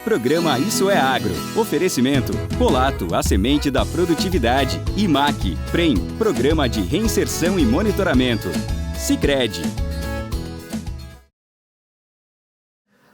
Programa Isso é Agro. Oferecimento: Polato, a semente da produtividade. IMAC, PREM, Programa de Reinserção e Monitoramento. Sicredi.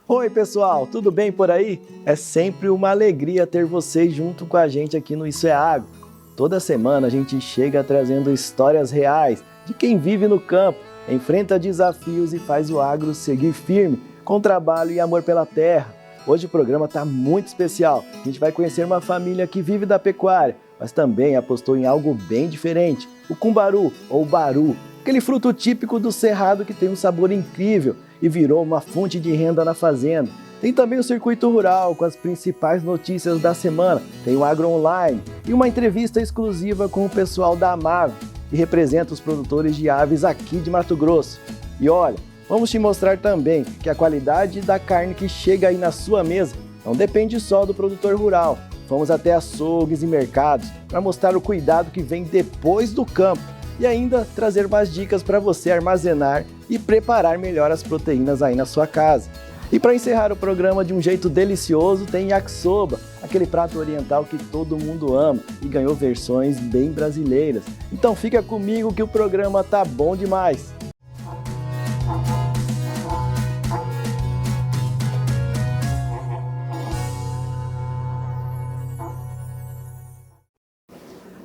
Oi pessoal, tudo bem por aí? É sempre uma alegria ter vocês junto com a gente aqui no Isso é Agro. Toda semana a gente chega trazendo histórias reais de quem vive no campo, enfrenta desafios e faz o agro seguir firme, com trabalho e amor pela terra. Hoje o programa está muito especial. A gente vai conhecer uma família que vive da pecuária, mas também apostou em algo bem diferente: o cumbaru, ou baru, aquele fruto típico do cerrado que tem um sabor incrível e virou uma fonte de renda na fazenda. Tem também o Circuito Rural, com as principais notícias da semana. Tem o Agro Online e uma entrevista exclusiva com o pessoal da Amave, que representa os produtores de aves aqui de Mato Grosso. E olha, vamos te mostrar também que a qualidade da carne que chega aí na sua mesa não depende só do produtor rural. Fomos até açougues e mercados para mostrar o cuidado que vem depois do campo e ainda trazer mais dicas para você armazenar e preparar melhor as proteínas aí na sua casa. E para encerrar o programa de um jeito delicioso, tem yakisoba, aquele prato oriental que todo mundo ama e ganhou versões bem brasileiras. Então fica comigo que o programa tá bom demais!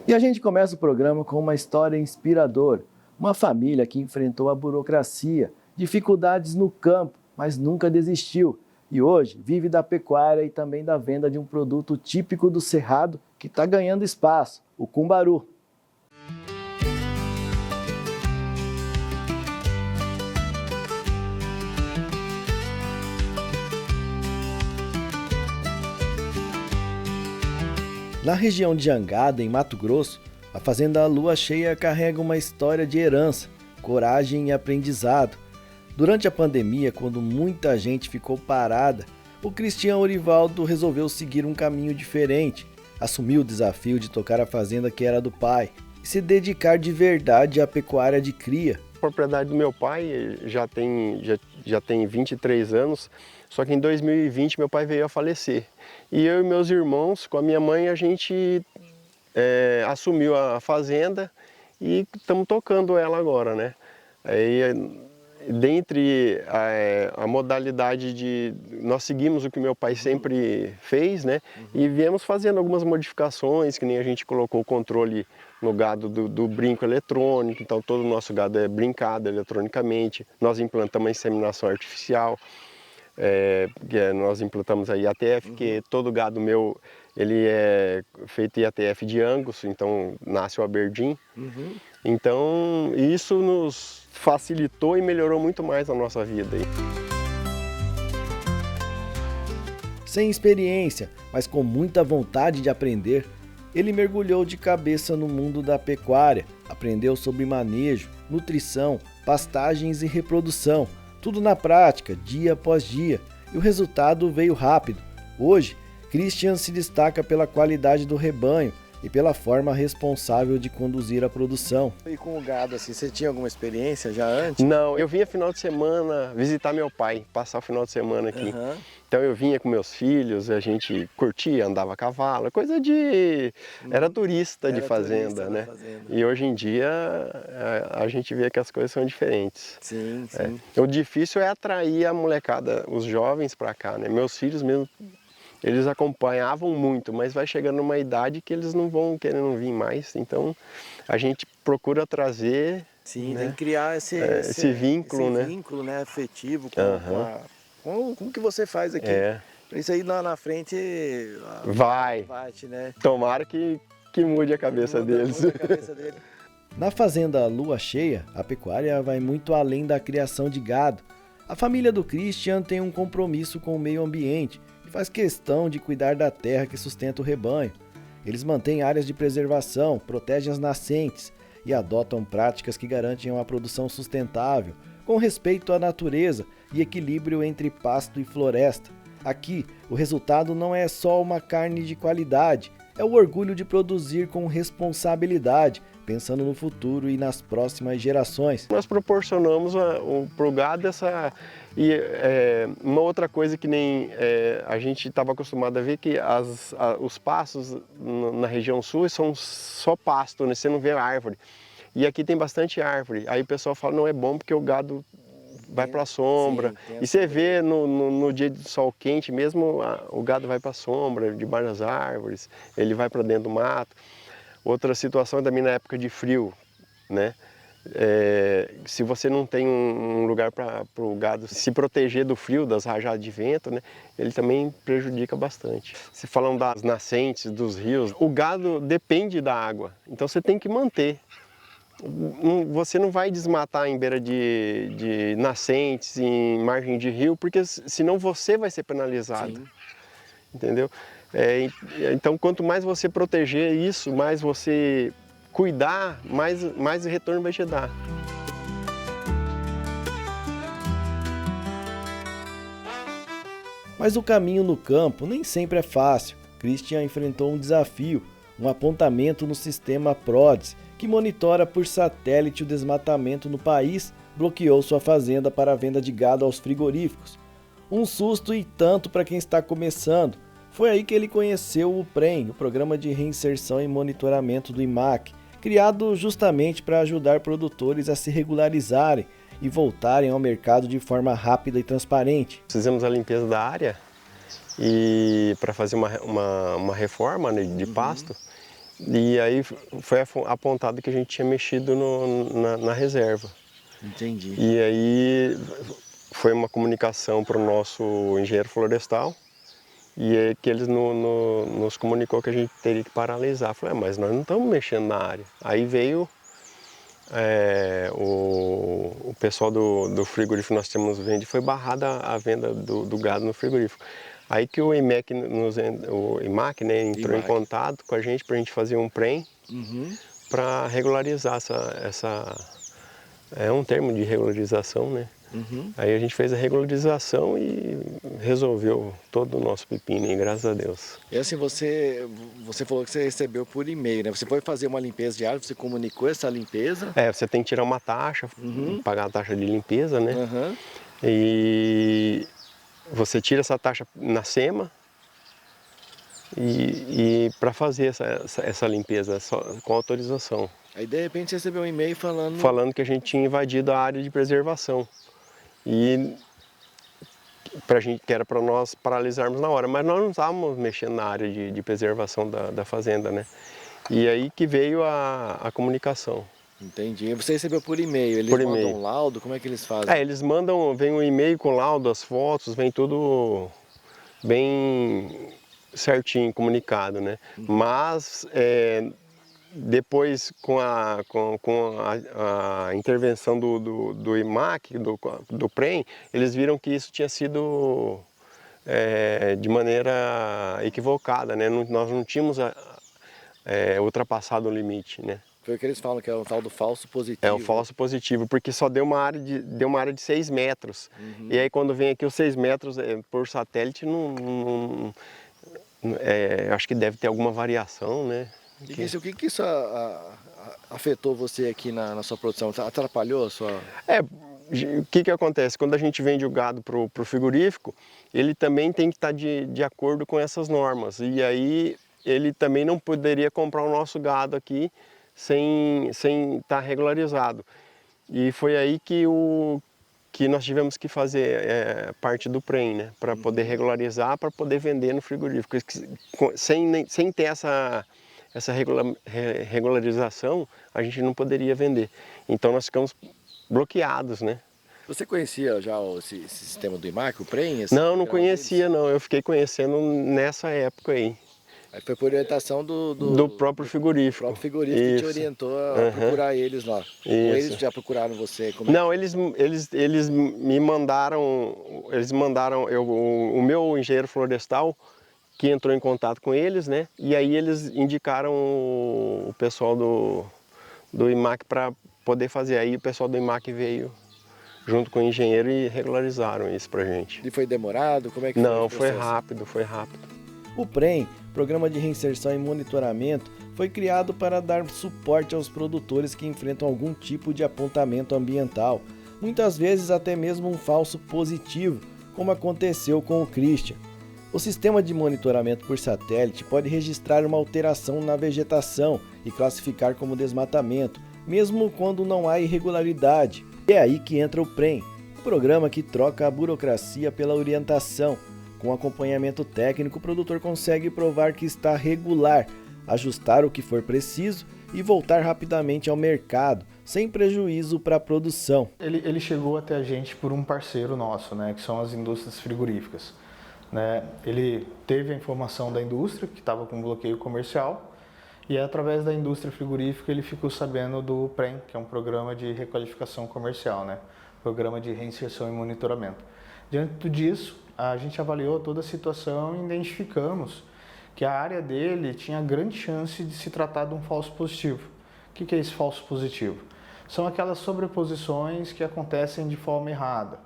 E a gente começa o programa com uma história inspiradora. Uma família que enfrentou a burocracia, dificuldades no campo, mas nunca desistiu. E hoje vive da pecuária e também da venda de um produto típico do cerrado que está ganhando espaço: o cumbaru. Na região de Jangada, em Mato Grosso, a fazenda Lua Cheia carrega uma história de herança, coragem e aprendizado. Durante a pandemia, quando muita gente ficou parada, o Cristiano Orivaldo resolveu seguir um caminho diferente. Assumiu o desafio de tocar a fazenda que era do pai e se dedicar de verdade à pecuária de cria. A propriedade do meu pai já tem 23 anos, só que em 2020 meu pai veio a falecer. E eu e meus irmãos, com a minha mãe, a gente assumiu a fazenda e estamos tocando ela agora, né? Aí, dentre a modalidade de... Nós seguimos o que meu pai sempre fez, né? E viemos fazendo algumas modificações, que nem a gente colocou o controle no gado do brinco eletrônico, então todo o nosso gado é brincado eletronicamente. Nós implantamos a inseminação artificial, nós implantamos a IATF, que todo gado meu ele é feito IATF de Angus, então nasce o Aberdeen. Então isso nos facilitou e melhorou muito mais a nossa vida. Sem experiência, mas com muita vontade de aprender, ele mergulhou de cabeça no mundo da pecuária, aprendeu sobre manejo, nutrição, pastagens e reprodução, tudo na prática, dia após dia, e o resultado veio rápido. Hoje, Christian se destaca pela qualidade do rebanho e pela forma responsável de conduzir a produção. E com o gado, assim, você tinha alguma experiência já antes? Não, eu vinha final de semana visitar meu pai, passar o final de semana aqui. Então eu vinha com meus filhos, a gente curtia, andava a cavalo, coisa de... Era turista de fazenda, né? E hoje em dia a gente vê que as coisas são diferentes. Sim, sim. O difícil é atrair a molecada, os jovens para cá, né? Meus filhos mesmo, eles acompanhavam muito, mas vai chegando numa idade que eles não vão querendo vir mais, então a gente procura trazer... Sim, né? tem que criar esse vínculo, né? Vínculo, né, afetivo com o que você faz aqui. Pra isso aí lá na frente vai, né? Tomara que mude a cabeça deles. Mude a cabeça dele. Na fazenda Lua Cheia, a pecuária vai muito além da criação de gado. A família do Christian tem um compromisso com o meio ambiente e faz questão de cuidar da terra que sustenta o rebanho. Eles mantêm áreas de preservação, protegem as nascentes e adotam práticas que garantem uma produção sustentável, com respeito à natureza e equilíbrio entre pasto e floresta. Aqui, o resultado não é só uma carne de qualidade, é o orgulho de produzir com responsabilidade, pensando no futuro e nas próximas gerações. Nós proporcionamos para o gado essa... uma outra coisa que nem a gente estava acostumado a ver, que os pastos na região sul são só pasto, né? Você não vê árvore. E aqui tem bastante árvore. Aí o pessoal fala, não é bom porque o gado vai para a sombra. Sim, e você vê no dia de sol quente mesmo, o gado vai para a sombra, debaixo das árvores, ele vai para dentro do mato. Outra situação também na época de frio, né? Se você não tem um lugar para o gado se proteger do frio, das rajadas de vento, né, ele também prejudica bastante. Se falando das nascentes, dos rios, o gado depende da água, então você tem que manter. Você não vai desmatar em beira de nascentes, em margem de rio, porque senão você vai ser penalizado. Sim. Entendeu? Então, quanto mais você proteger isso, mais você cuidar, mais retorno vai te dar. Mas o caminho no campo nem sempre é fácil. Christian enfrentou um desafio, um apontamento no sistema PRODES, que monitora por satélite o desmatamento no país, bloqueou sua fazenda para a venda de gado aos frigoríficos. Um susto e tanto para quem está começando. Foi aí que ele conheceu o PREM, o Programa de Reinserção e Monitoramento do IMAC, criado justamente para ajudar produtores a se regularizarem e voltarem ao mercado de forma rápida e transparente. Fizemos a limpeza da área e para fazer uma reforma, né, de pasto, e aí foi apontado que a gente tinha mexido na reserva. Entendi. E aí foi uma comunicação para o nosso engenheiro florestal, e é que eles nos comunicou que a gente teria que paralisar. Eu falei, mas nós não estamos mexendo na área. Aí veio o pessoal do frigorífico que nós tínhamos vendido, foi barrada a venda do gado no frigorífico. Aí que o IMAC, né, entrou em contato com a gente para a gente fazer um PREM para regularizar é um termo de regularização, né? Aí a gente fez a regularização e resolveu todo o nosso pepino, e graças a Deus. E assim, você falou que você recebeu por e-mail, né? Você foi fazer uma limpeza de área, você comunicou essa limpeza? Você tem que tirar uma taxa, pagar a taxa de limpeza, né? E você tira essa taxa na SEMA e para fazer essa limpeza com autorização. Aí de repente você recebeu um e-mail falando que a gente tinha invadido a área de preservação. E que era para nós paralisarmos na hora, mas nós não estávamos mexendo na área de preservação da fazenda, né? E aí que veio a comunicação. Entendi. Você recebeu por e-mail, eles mandam um laudo, como é que eles fazem? Eles vem um e-mail com laudo, as fotos, vem tudo bem certinho, comunicado, né? Mas depois, com a intervenção do IMAC, do PREM, eles viram que isso tinha sido de maneira equivocada, né? Nós não tínhamos ultrapassado o limite, né? Foi o que eles falam, que é o tal do falso positivo. É o falso positivo, porque só deu uma área de 6 metros. E aí quando vem aqui os 6 metros por satélite, acho que deve ter alguma variação, né? O que isso afetou você aqui na sua produção? Atrapalhou a sua... O que acontece? Quando a gente vende o gado para o frigorífico, ele também tem que estar de acordo com essas normas. E aí ele também não poderia comprar o nosso gado aqui sem estar regularizado. E foi aí que nós tivemos que fazer parte do PREM, né? Para poder regularizar, para poder vender no frigorífico. Sem ter essa regularização, a gente não poderia vender. Então nós ficamos bloqueados, né? Você conhecia já esse sistema do IMAC, o PREM? Não conhecia não, eu fiquei conhecendo nessa época aí. Aí foi por orientação do próprio frigorífico. O próprio frigorífico que te orientou a procurar eles lá. Ou eles já procuraram você? Não, eles me mandaram, o meu engenheiro florestal, que entrou em contato com eles, né? E aí eles indicaram o pessoal do IMAC para poder fazer. Aí o pessoal do IMAC veio junto com o engenheiro e regularizaram isso pra gente. E foi demorado? Como é que foi? Não, foi rápido, foi rápido. O PREM O Programa de Reinserção e Monitoramento foi criado para dar suporte aos produtores que enfrentam algum tipo de apontamento ambiental, muitas vezes até mesmo um falso positivo, como aconteceu com o Christian. O sistema de monitoramento por satélite pode registrar uma alteração na vegetação e classificar como desmatamento, mesmo quando não há irregularidade. É aí que entra o PREM, um programa que troca a burocracia pela orientação. Com acompanhamento técnico, o produtor consegue provar que está regular, ajustar o que for preciso e voltar rapidamente ao mercado, sem prejuízo para a produção. Ele chegou até a gente por um parceiro nosso, né, que são as indústrias frigoríficas. Né? Ele teve a informação da indústria, que estava com bloqueio comercial, e através da indústria frigorífica ele ficou sabendo do PREM, que é um programa de requalificação comercial, né? Programa de reinserção e monitoramento. Diante disso, a gente avaliou toda a situação e identificamos que a área dele tinha grande chance de se tratar de um falso positivo. O que é esse falso positivo? São aquelas sobreposições que acontecem de forma errada.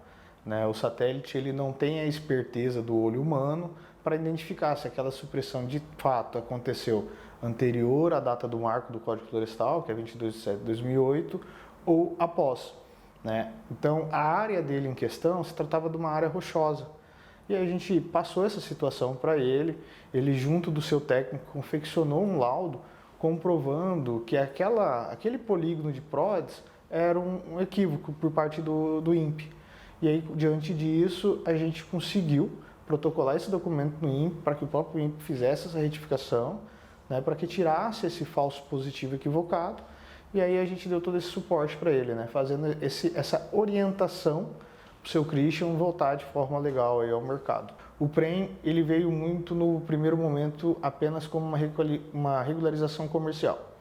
Né? O satélite ele não tem a esperteza do olho humano para identificar se aquela supressão de fato aconteceu anterior à data do marco do Código Florestal, que é 22 de setembro de 2008, ou após. Né? Então, a área dele em questão se tratava de uma área rochosa. E aí a gente passou essa situação para ele, ele junto do seu técnico confeccionou um laudo comprovando que aquele polígono de PRODES era um equívoco por parte do INPE. E aí, diante disso, a gente conseguiu protocolar esse documento no INPE para que o próprio INPE fizesse essa retificação, né, para que tirasse esse falso positivo equivocado. E aí a gente deu todo esse suporte para ele, né, fazendo essa orientação para o seu Christian voltar de forma legal aí ao mercado. O PREM ele veio muito no primeiro momento apenas como uma regularização comercial.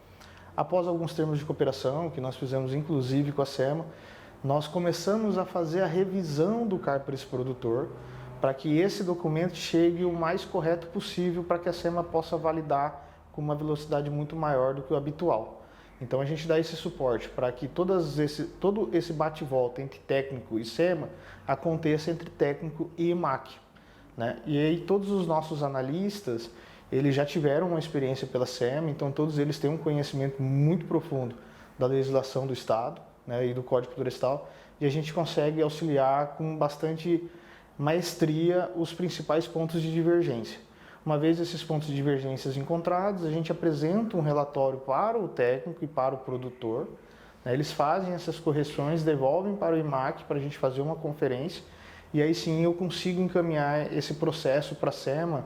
Após alguns termos de cooperação, que nós fizemos inclusive com a SEMA, nós começamos a fazer a revisão do CAR para esse produtor, para que esse documento chegue o mais correto possível para que a SEMA possa validar com uma velocidade muito maior do que o habitual. Então a gente dá esse suporte para que todo esse bate-volta entre técnico e SEMA aconteça entre técnico e IMAC. Né? E aí todos os nossos analistas, eles já tiveram uma experiência pela SEMA, então todos eles têm um conhecimento muito profundo da legislação do Estado, né, e do Código Florestal, e a gente consegue auxiliar com bastante maestria os principais pontos de divergência. Uma vez esses pontos de divergência encontrados, a gente apresenta um relatório para o técnico e para o produtor, né, eles fazem essas correções, devolvem para o IMAC para a gente fazer uma conferência, e aí sim eu consigo encaminhar esse processo para a SEMA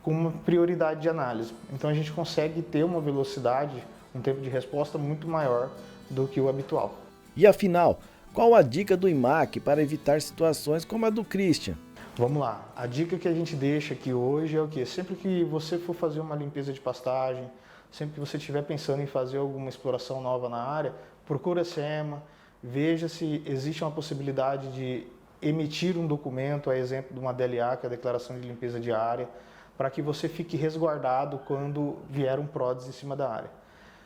com uma prioridade de análise. Então a gente consegue ter uma velocidade, um tempo de resposta muito maior do que o habitual. E afinal, qual a dica do IMAC para evitar situações como a do Christian? Vamos lá, a dica que a gente deixa aqui hoje é o quê? Sempre que você for fazer uma limpeza de pastagem, sempre que você estiver pensando em fazer alguma exploração nova na área, procura a SEMA, veja se existe uma possibilidade de emitir um documento, a exemplo de uma DLA, que é a Declaração de Limpeza de Área, para que você fique resguardado quando vier um PRODES em cima da área.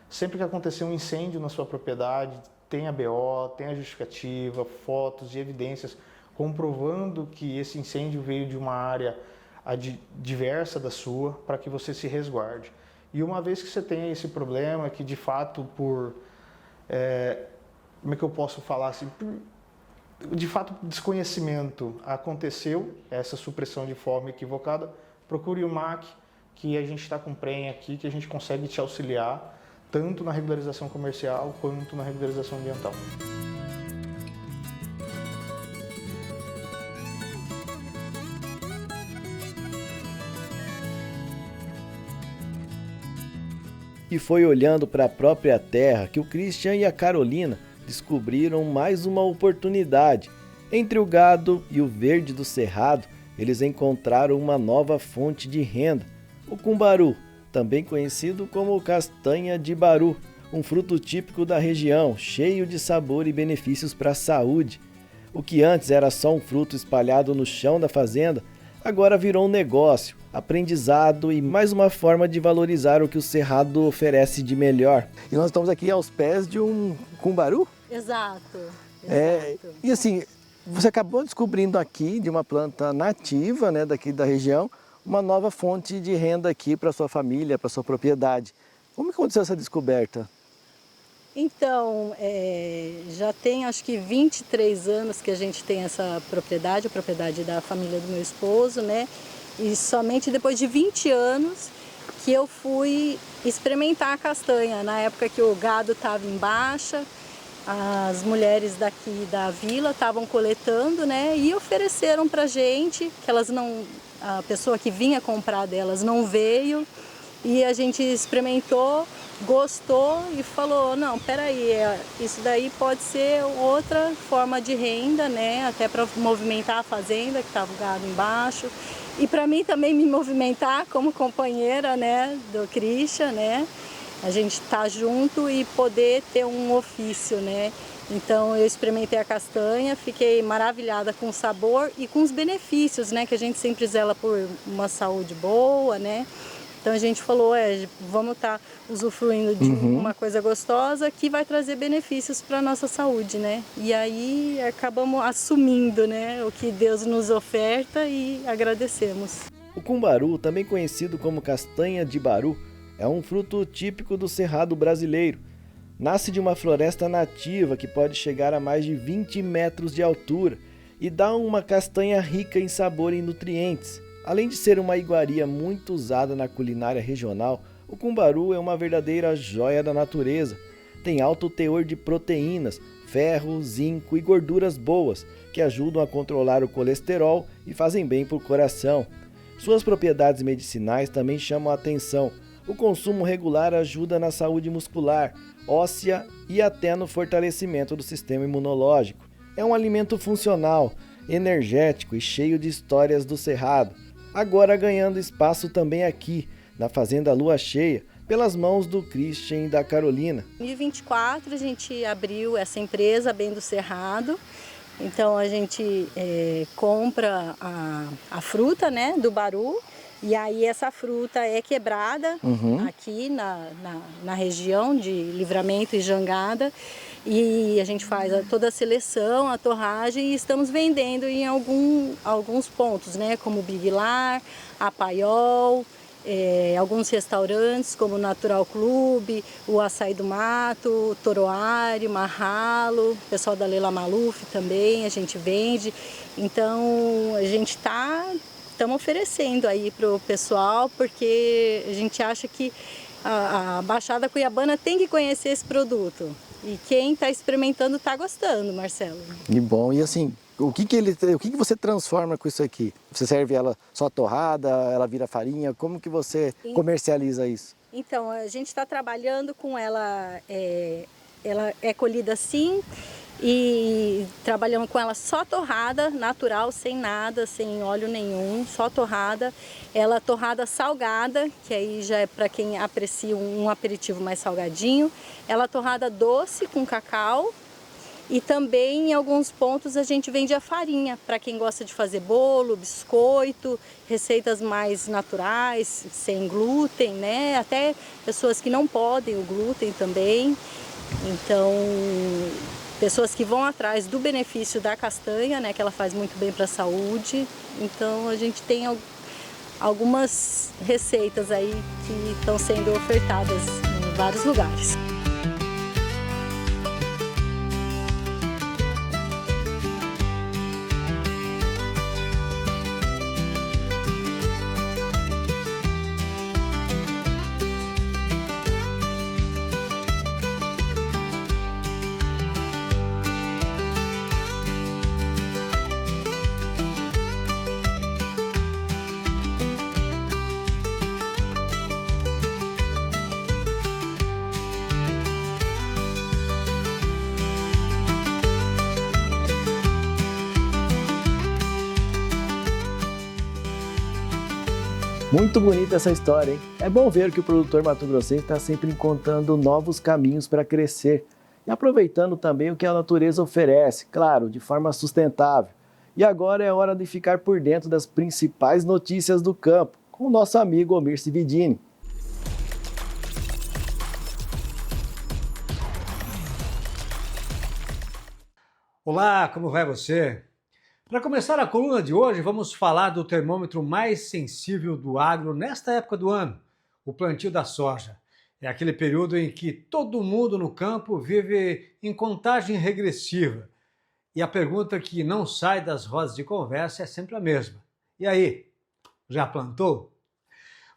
Sempre que acontecer um incêndio na sua propriedade, tem a BO, tem a justificativa, fotos e evidências comprovando que esse incêndio veio de uma área diversa da sua, para que você se resguarde. E uma vez que você tenha esse problema, que de fato como é que eu posso falar assim, de fato desconhecimento aconteceu, essa supressão de forma equivocada, procure o MAC, que a gente está com o PREM aqui, que a gente consegue te auxiliar, tanto na regularização comercial quanto na regularização ambiental. E foi olhando para a própria terra que o Christian e a Carolina descobriram mais uma oportunidade. Entre o gado e o verde do cerrado, eles encontraram uma nova fonte de renda, o cumbaru, também conhecido como castanha de baru, um fruto típico da região, cheio de sabor e benefícios para a saúde. O que antes era só um fruto espalhado no chão da fazenda, agora virou um negócio, aprendizado e mais uma forma de valorizar o que o cerrado oferece de melhor. E nós estamos aqui aos pés de um cumbaru? Exato. E assim, você acabou descobrindo aqui de uma planta nativa, né, daqui da região, uma nova fonte de renda aqui para sua família, para sua propriedade. Como que aconteceu essa descoberta? Então, já tem acho que 23 anos que a gente tem essa propriedade, a propriedade da família do meu esposo, né? E somente depois de 20 anos que eu fui experimentar a castanha, na época que o gado estava em baixa, as mulheres daqui da vila estavam coletando, né? E ofereceram pra gente, que elas não, a pessoa que vinha comprar delas não veio, e a gente experimentou, gostou e falou, não, peraí, isso daí pode ser outra forma de renda, né? Até para movimentar a fazenda, que estava o gado embaixo. E para mim também me movimentar como companheira, né, do Christian, né? A gente tá junto e poder ter um ofício, né? Então eu experimentei a castanha, fiquei maravilhada com o sabor e com os benefícios, né? Que a gente sempre zela por uma saúde boa, né? Então a gente falou, vamos estar usufruindo de uma coisa gostosa que vai trazer benefícios para a nossa saúde, né? E aí acabamos assumindo, né, o que Deus nos oferta e agradecemos. O cumbaru, também conhecido como castanha de baru, é um fruto típico do cerrado brasileiro. Nasce de uma floresta nativa que pode chegar a mais de 20 metros de altura e dá uma castanha rica em sabor e nutrientes. Além de ser uma iguaria muito usada na culinária regional, o cumbaru é uma verdadeira joia da natureza. Tem alto teor de proteínas, ferro, zinco e gorduras boas, que ajudam a controlar o colesterol e fazem bem para o coração. Suas propriedades medicinais também chamam a atenção. O consumo regular ajuda na saúde muscular, óssea e até no fortalecimento do sistema imunológico. É um alimento funcional, energético e cheio de histórias do cerrado. Agora ganhando espaço também aqui, na Fazenda Lua Cheia, pelas mãos do Christian e da Carolina. Em 2024 a gente abriu essa empresa Bem do Cerrado. Então a gente compra a fruta, né, do baru, e aí essa fruta é quebrada aqui na região de Livramento e Jangada. E a gente faz toda a seleção, a torragem, e estamos vendendo em alguns pontos, né? Como Big Lar, a Paiol, alguns restaurantes como o Natural Clube, o Açaí do Mato, o Toroário, Marralo, o pessoal da Leila Maluf também, a gente vende. Então a gente estamos oferecendo aí para o pessoal, porque a gente acha que a Baixada Cuiabana tem que conhecer esse produto. E quem está experimentando está gostando, Marcelo. Que bom. E assim, o que você transforma com isso aqui? Você serve ela só torrada, ela vira farinha? Como que você comercializa isso? Então, a gente está trabalhando com ela, ela é colhida assim, e trabalhamos com ela só torrada, natural, sem nada, sem óleo nenhum, só torrada. Ela torrada salgada, que aí já é para quem aprecia um aperitivo mais salgadinho. Ela torrada doce com cacau. E também em alguns pontos a gente vende a farinha, para quem gosta de fazer bolo, biscoito, receitas mais naturais, sem glúten, né? Até pessoas que não podem o glúten também. Então, pessoas que vão atrás do benefício da castanha, né, que ela faz muito bem para a saúde. Então a gente tem algumas receitas aí que estão sendo ofertadas em vários lugares. Muito bonita essa história, hein? É bom ver que o produtor mato-grossense está sempre encontrando novos caminhos para crescer e aproveitando também o que a natureza oferece, claro, de forma sustentável. E agora é hora de ficar por dentro das principais notícias do campo, com o nosso amigo Omir Cividini. Olá, como vai você? Para começar a coluna de hoje, vamos falar do termômetro mais sensível do agro nesta época do ano, o plantio da soja. É aquele período em que todo mundo no campo vive em contagem regressiva. E a pergunta que não sai das rodas de conversa é sempre a mesma. E aí, já plantou?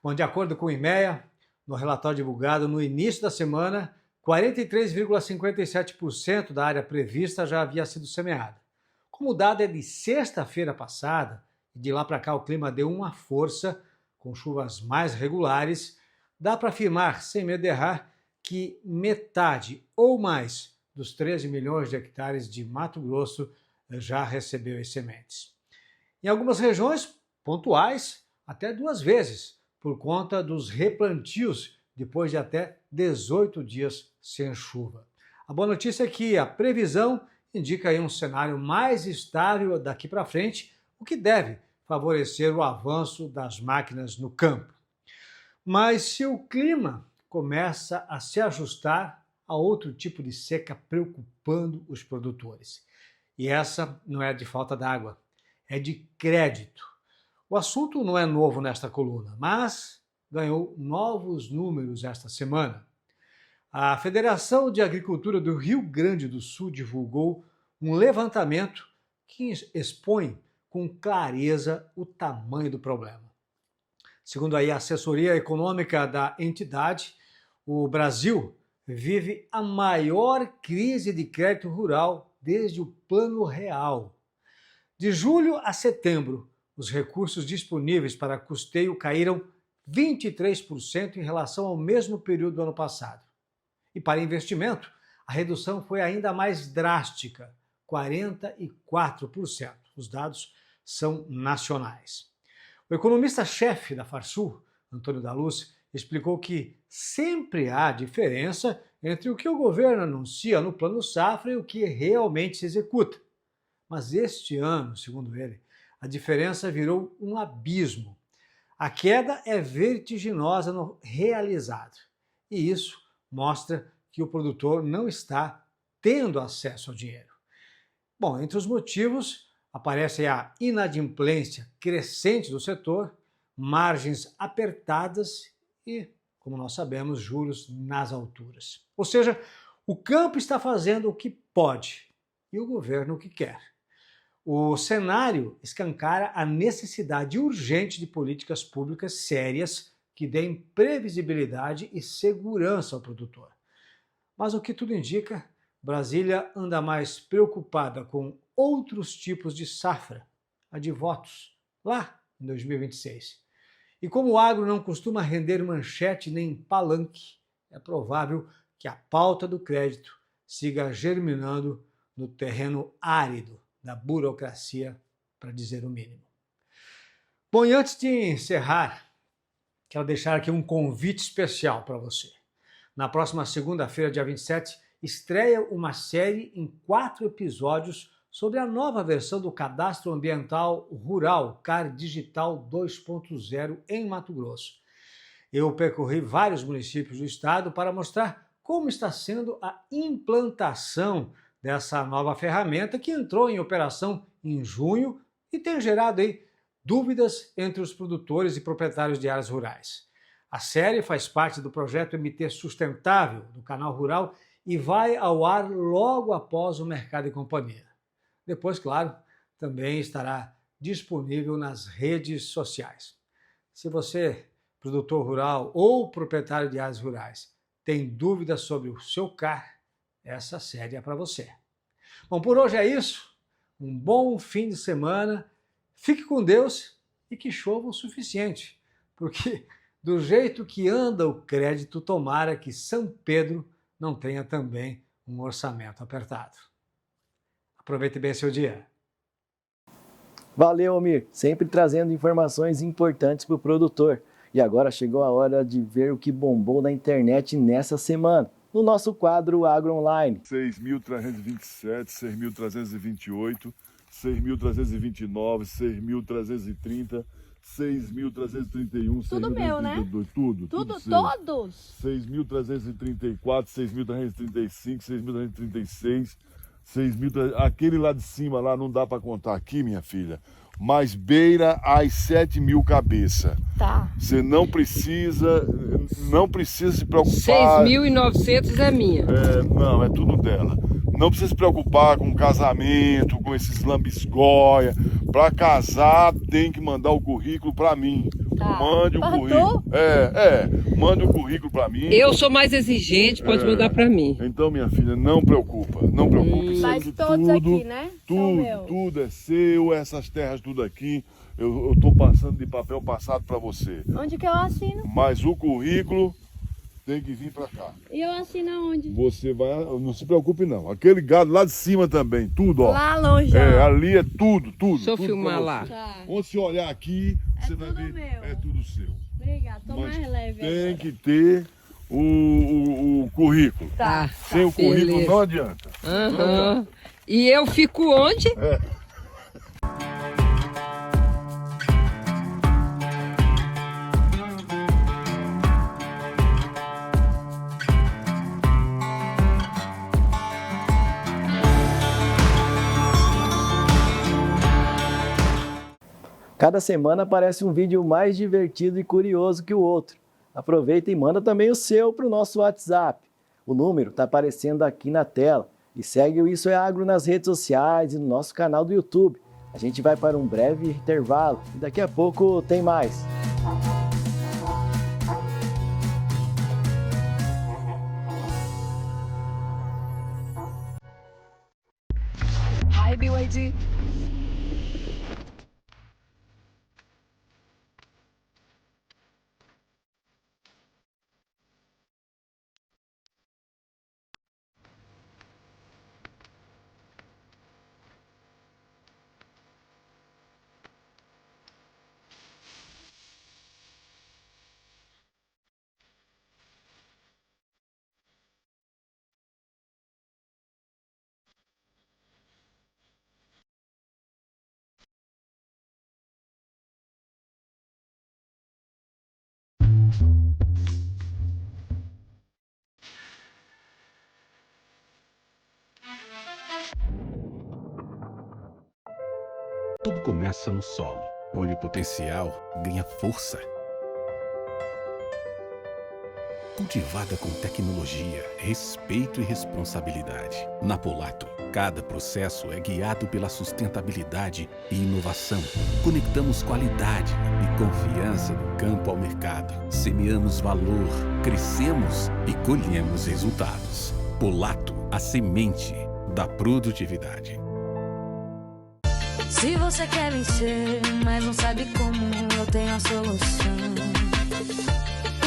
Bom, de acordo com o IMEA, no relatório divulgado no início da semana, 43,57% da área prevista já havia sido semeada. Como o dado é de sexta-feira passada, e de lá para cá o clima deu uma força, com chuvas mais regulares, dá para afirmar, sem medo de errar, que metade ou mais dos 13 milhões de hectares de Mato Grosso já recebeu as sementes. Em algumas regiões pontuais, até 2 vezes, por conta dos replantios depois de até 18 dias sem chuva. A boa notícia é que a previsão indica aí um cenário mais estável daqui para frente, o que deve favorecer o avanço das máquinas no campo. Mas se o clima começa a se ajustar a outro tipo de seca preocupando os produtores. E essa não é de falta d'água, é de crédito. O assunto não é novo nesta coluna, mas ganhou novos números esta semana. A Federação de Agricultura do Rio Grande do Sul divulgou um levantamento que expõe com clareza o tamanho do problema. Segundo aí a assessoria econômica da entidade, o Brasil vive a maior crise de crédito rural desde o Plano Real. De julho a setembro, os recursos disponíveis para custeio caíram 23% em relação ao mesmo período do ano passado. E para investimento, a redução foi ainda mais drástica, 44%. Os dados são nacionais. O economista-chefe da Farsul, Antônio da Luz, explicou que sempre há diferença entre o que o governo anuncia no Plano Safra e o que realmente se executa. Mas este ano, segundo ele, a diferença virou um abismo. A queda é vertiginosa no realizado. E isso mostra que o produtor não está tendo acesso ao dinheiro. Bom, entre os motivos aparece a inadimplência crescente do setor, margens apertadas e, como nós sabemos, juros nas alturas. Ou seja, o campo está fazendo o que pode e o governo o que quer. O cenário escancara a necessidade urgente de políticas públicas sérias que deem previsibilidade e segurança ao produtor. Mas o que tudo indica, Brasília anda mais preocupada com outros tipos de safra, a de votos, lá em 2026. E como o agro não costuma render manchete nem palanque, é provável que a pauta do crédito siga germinando no terreno árido da burocracia, para dizer o mínimo. Bom, e antes de encerrar, quero deixar aqui um convite especial para você. Na próxima segunda-feira, dia 27, estreia uma série em 4 episódios sobre a nova versão do Cadastro Ambiental Rural, CAR Digital 2.0, em Mato Grosso. Eu percorri vários municípios do estado para mostrar como está sendo a implantação dessa nova ferramenta que entrou em operação em junho e tem gerado aí dúvidas entre os produtores e proprietários de áreas rurais. A série faz parte do projeto MT Sustentável do Canal Rural e vai ao ar logo após o Mercado e Companhia. Depois, claro, também estará disponível nas redes sociais. Se você, produtor rural ou proprietário de áreas rurais, tem dúvidas sobre o seu CAR, essa série é para você. Bom, por hoje é isso. Um bom fim de semana. Fique com Deus e que chova o suficiente, porque do jeito que anda o crédito, tomara que São Pedro não tenha também um orçamento apertado. Aproveite bem seu dia. Valeu, Almir, sempre trazendo informações importantes para o produtor. E agora chegou a hora de ver o que bombou na internet nessa semana, no nosso quadro Agro Online. 6.327, 6.328, 6.329, 6.330, 6.331, 6.332, Tudo meu, né? Tudo Todos? 6.334, 6.335, 6.336, Aquele lá de cima, lá não dá para contar aqui, minha filha, mas beira as 7.000 cabeças. Tá. Você não precisa se preocupar. 6.900 é minha. Não, é tudo dela. Não precisa se preocupar com casamento, com esses lambisgoia. Para casar, tem que mandar o currículo para mim. Tá. Mande o currículo. Mande o currículo para mim. Eu sou mais exigente, pode mandar para mim. Então, minha filha, não preocupa. Mas todos aqui, né? Tudo é seu, essas terras tudo aqui. Eu tô passando de papel passado para você. Onde que eu assino? Mas o currículo tem que vir para cá. E eu assino aonde? Você vai, não se preocupe não. Aquele gado lá de cima também, tudo, ó. Lá longe. Ali é tudo. Deixa eu tudo filmar lá. Tá. Onde você olhar aqui, você vai ver. meu. É tudo seu. Obrigada, tô Mas mais leve tem agora. que ter o currículo. Tá. Sem o currículo beleza. não adianta. Aham. E eu fico onde? Cada semana aparece um vídeo mais divertido e curioso que o outro. Aproveita e manda também o seu para o nosso WhatsApp. O número está aparecendo aqui na tela. E segue o Isso é Agro nas redes sociais e no nosso canal do YouTube. A gente vai para um breve intervalo e daqui a pouco tem mais. Hi, BYD. Tudo começa no solo, onde o potencial ganha força. Cultivada com tecnologia, respeito e responsabilidade. Na Polato, cada processo é guiado pela sustentabilidade e inovação. Conectamos qualidade e confiança do campo ao mercado. Semeamos valor, crescemos e colhemos resultados. Polato, a semente da produtividade. Se você quer vencer, mas não sabe como, eu tenho a solução.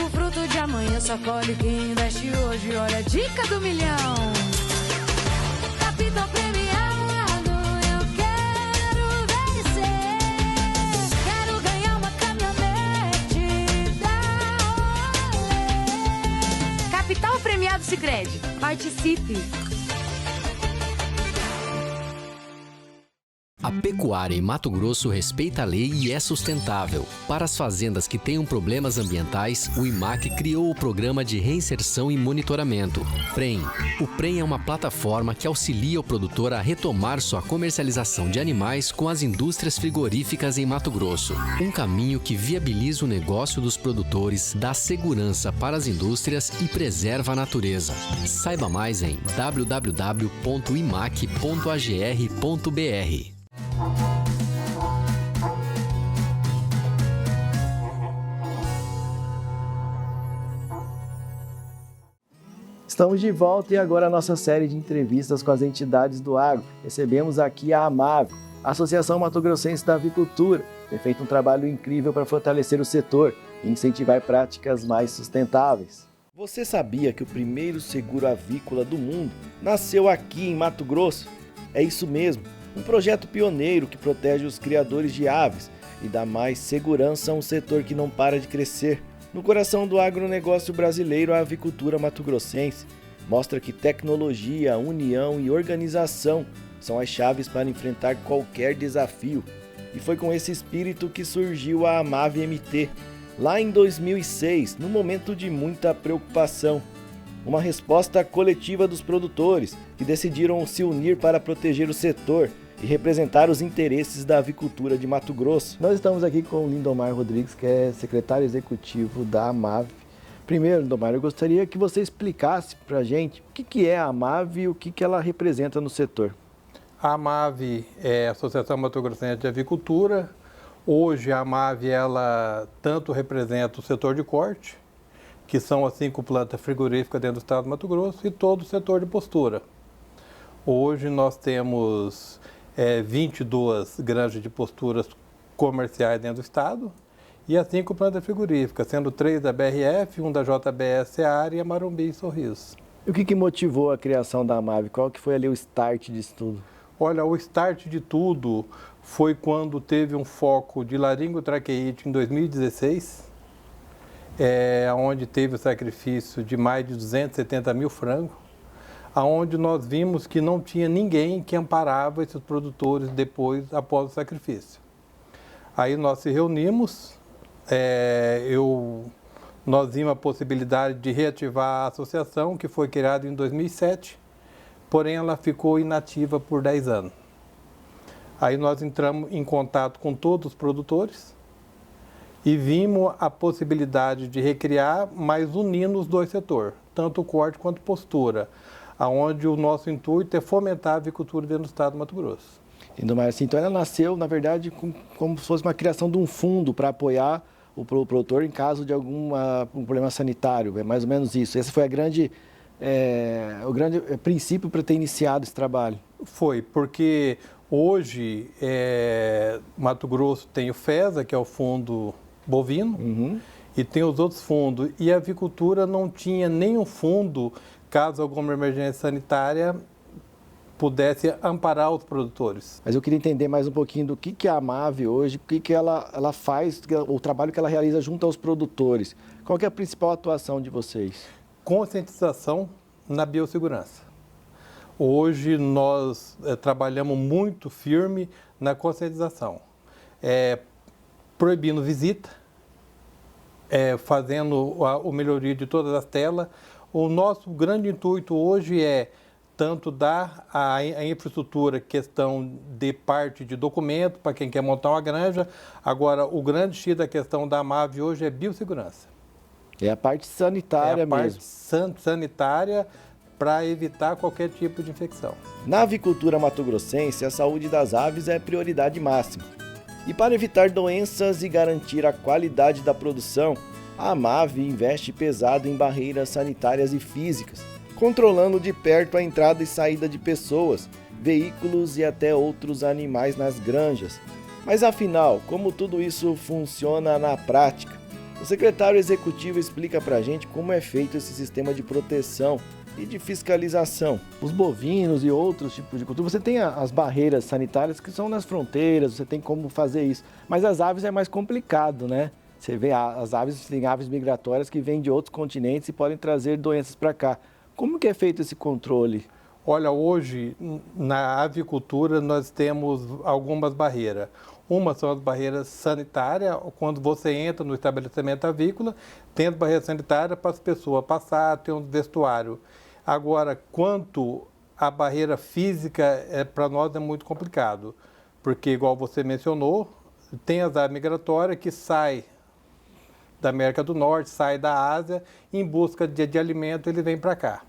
O fruto de amanhã só colhe quem investe hoje. Olha a dica do milhão. Capital premiado, eu quero vencer. Quero ganhar uma caminhonete da Olé. Capital premiado Sicredi. Participe. A pecuária em Mato Grosso respeita a lei e é sustentável. Para as fazendas que tenham problemas ambientais, o IMAC criou o Programa de Reinserção e Monitoramento, PREM. O PREM é uma plataforma que auxilia o produtor a retomar sua comercialização de animais com as indústrias frigoríficas em Mato Grosso. Um caminho que viabiliza o negócio dos produtores, dá segurança para as indústrias e preserva a natureza. Saiba mais em www.imac.agr.br. Estamos de volta e agora a nossa série de entrevistas com as entidades do agro. Recebemos aqui a Amavio, a Associação Mato Grossense da Avicultura, que tem feito um trabalho incrível para fortalecer o setor e incentivar práticas mais sustentáveis. Você sabia que o primeiro seguro avícola do mundo nasceu aqui em Mato Grosso? É isso mesmo, um projeto pioneiro que protege os criadores de aves e dá mais segurança a um setor que não para de crescer. No coração do agronegócio brasileiro, a avicultura mato-grossense mostra que tecnologia, união e organização são as chaves para enfrentar qualquer desafio. E foi com esse espírito que surgiu a Amavio MT, lá em 2006, num momento de muita preocupação. uma resposta coletiva dos produtores, que decidiram se unir para proteger o setor e representar os interesses da avicultura de Mato Grosso. Nós estamos aqui com o Lindomar Rodrigues, que é secretário executivo da AMAV. Primeiro, Lindomar, eu gostaria que você explicasse para a gente o que é a AMAV e o que ela representa no setor. A AMAV é a Associação Mato Grossense de Avicultura. Hoje a AMAV ela tanto representa o setor de corte, que são as 5 plantas frigoríficas dentro do estado do Mato Grosso, e todo o setor de postura. Hoje nós temos 22 granjas de posturas comerciais dentro do estado e as 5 plantas frigoríficas, sendo 3 da BRF, 1 da JBS Seara e a Marumbi e Sorriso. E o que motivou a criação da AMAV? Qual que foi ali o start disso tudo? Olha, o start de tudo foi quando teve um foco de laringotraqueite em 2016, onde teve o sacrifício de mais de 270 mil frangos, onde nós vimos que não tinha ninguém que amparava esses produtores após o sacrifício. Aí nós se reunimos, nós vimos a possibilidade de reativar a associação, que foi criada em 2007, porém ela ficou inativa por 10 anos. Aí nós entramos em contato com todos os produtores e vimos a possibilidade de recriar, mas unindo os dois setores, tanto o corte quanto a postura, onde o nosso intuito é fomentar a avicultura dentro do estado do Mato Grosso. Então ela nasceu, na verdade, como se fosse uma criação de um fundo para apoiar o produtor em caso de um problema sanitário, é mais ou menos isso. Esse foi o grande princípio para ter iniciado esse trabalho. Foi, porque hoje Mato Grosso tem o FESA, que é o Fundo Bovino, e tem os outros fundos. E a avicultura não tinha nenhum fundo, caso alguma emergência sanitária pudesse amparar os produtores. Mas eu queria entender mais um pouquinho do que é a AMAV hoje, o que ela faz, o trabalho que ela realiza junto aos produtores. Qual que é a principal atuação de vocês? Conscientização na biossegurança. Hoje nós trabalhamos muito firme na conscientização, proibindo visita, fazendo a melhoria de todas as telas. O nosso grande intuito hoje é tanto dar a infraestrutura, questão de parte de documento para quem quer montar uma granja. Agora, o grande X da questão da AMAV hoje é biossegurança. É a parte sanitária mesmo. É a parte sanitária para evitar qualquer tipo de infecção. Na avicultura mato-grossense, a saúde das aves é prioridade máxima. E para evitar doenças e garantir a qualidade da produção, a AMAV investe pesado em barreiras sanitárias e físicas, controlando de perto a entrada e saída de pessoas, veículos e até outros animais nas granjas. Mas afinal, como tudo isso funciona na prática? O secretário executivo explica pra gente como é feito esse sistema de proteção e de fiscalização. Os bovinos e outros tipos de cultura, você tem as barreiras sanitárias que são nas fronteiras, você tem como fazer isso. Mas as aves é mais complicado, né? Você vê as aves, tem aves migratórias que vêm de outros continentes e podem trazer doenças para cá. Como que é feito esse controle? Olha, hoje na avicultura nós temos algumas barreiras. Uma são as barreiras sanitárias, quando você entra no estabelecimento avícola, tem as barreiras sanitárias para as pessoas passar, tem um vestuário. Agora, quanto à barreira física, para nós é muito complicado, porque igual você mencionou, tem as aves migratórias que saem da América do Norte, sai da Ásia, em busca de alimento, ele vem para cá.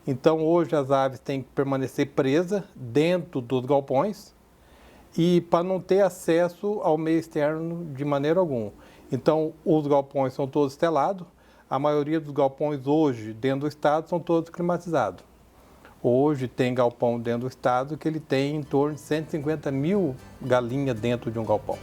Então, hoje as aves têm que permanecer presas dentro dos galpões e para não ter acesso ao meio externo de maneira alguma. Então, os galpões são todos estelados. A maioria dos galpões hoje, dentro do estado, são todos climatizados. Hoje tem galpão dentro do estado que ele tem em torno de 150 mil galinhas dentro de um galpão.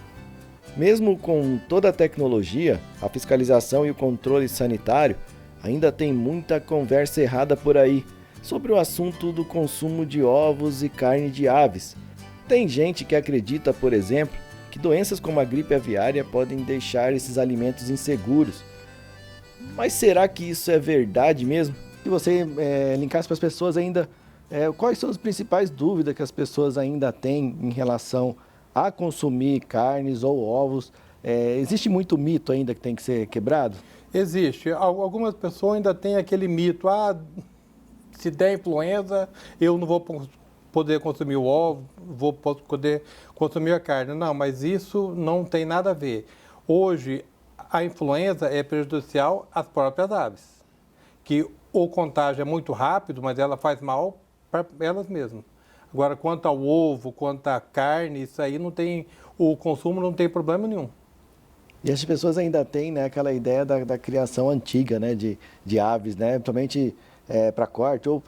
Mesmo com toda a tecnologia, a fiscalização e o controle sanitário, ainda tem muita conversa errada por aí sobre o assunto do consumo de ovos e carne de aves. Tem gente que acredita, por exemplo, que doenças como a gripe aviária podem deixar esses alimentos inseguros. Mas será que isso é verdade mesmo? Se você linkasse para as pessoas ainda, quais são as principais dúvidas que as pessoas ainda têm em relação a consumir carnes ou ovos Existe muito mito ainda que tem que ser quebrado? Existe. Algumas pessoas ainda têm aquele mito, se der influenza, eu não vou poder consumir o ovo, vou poder consumir a carne. Não, mas isso não tem nada a ver. Hoje, a influenza é prejudicial às próprias aves, que o contágio é muito rápido, mas ela faz mal para elas mesmas. Agora, quanto ao ovo, quanto à carne, isso aí não tem, o consumo não tem problema nenhum. E as pessoas ainda têm, né, aquela ideia da criação antiga, né, de aves, né, principalmente para corte ou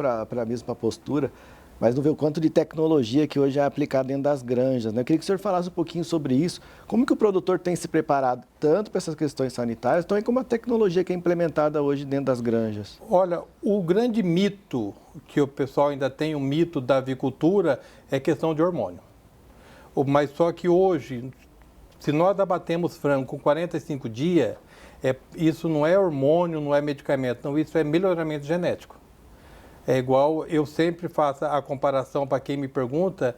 mesmo para postura, mas não vê o quanto de tecnologia que hoje é aplicada dentro das granjas, né? Eu queria que o senhor falasse um pouquinho sobre isso, como que o produtor tem se preparado tanto para essas questões sanitárias, também como a tecnologia que é implementada hoje dentro das granjas. Olha, o grande mito que o pessoal ainda tem, o mito da avicultura, é questão de hormônio. Mas só que hoje, se nós abatemos frango com 45 dias, isso não é hormônio, não é medicamento, não, isso é melhoramento genético. É igual, eu sempre faço a comparação para quem me pergunta,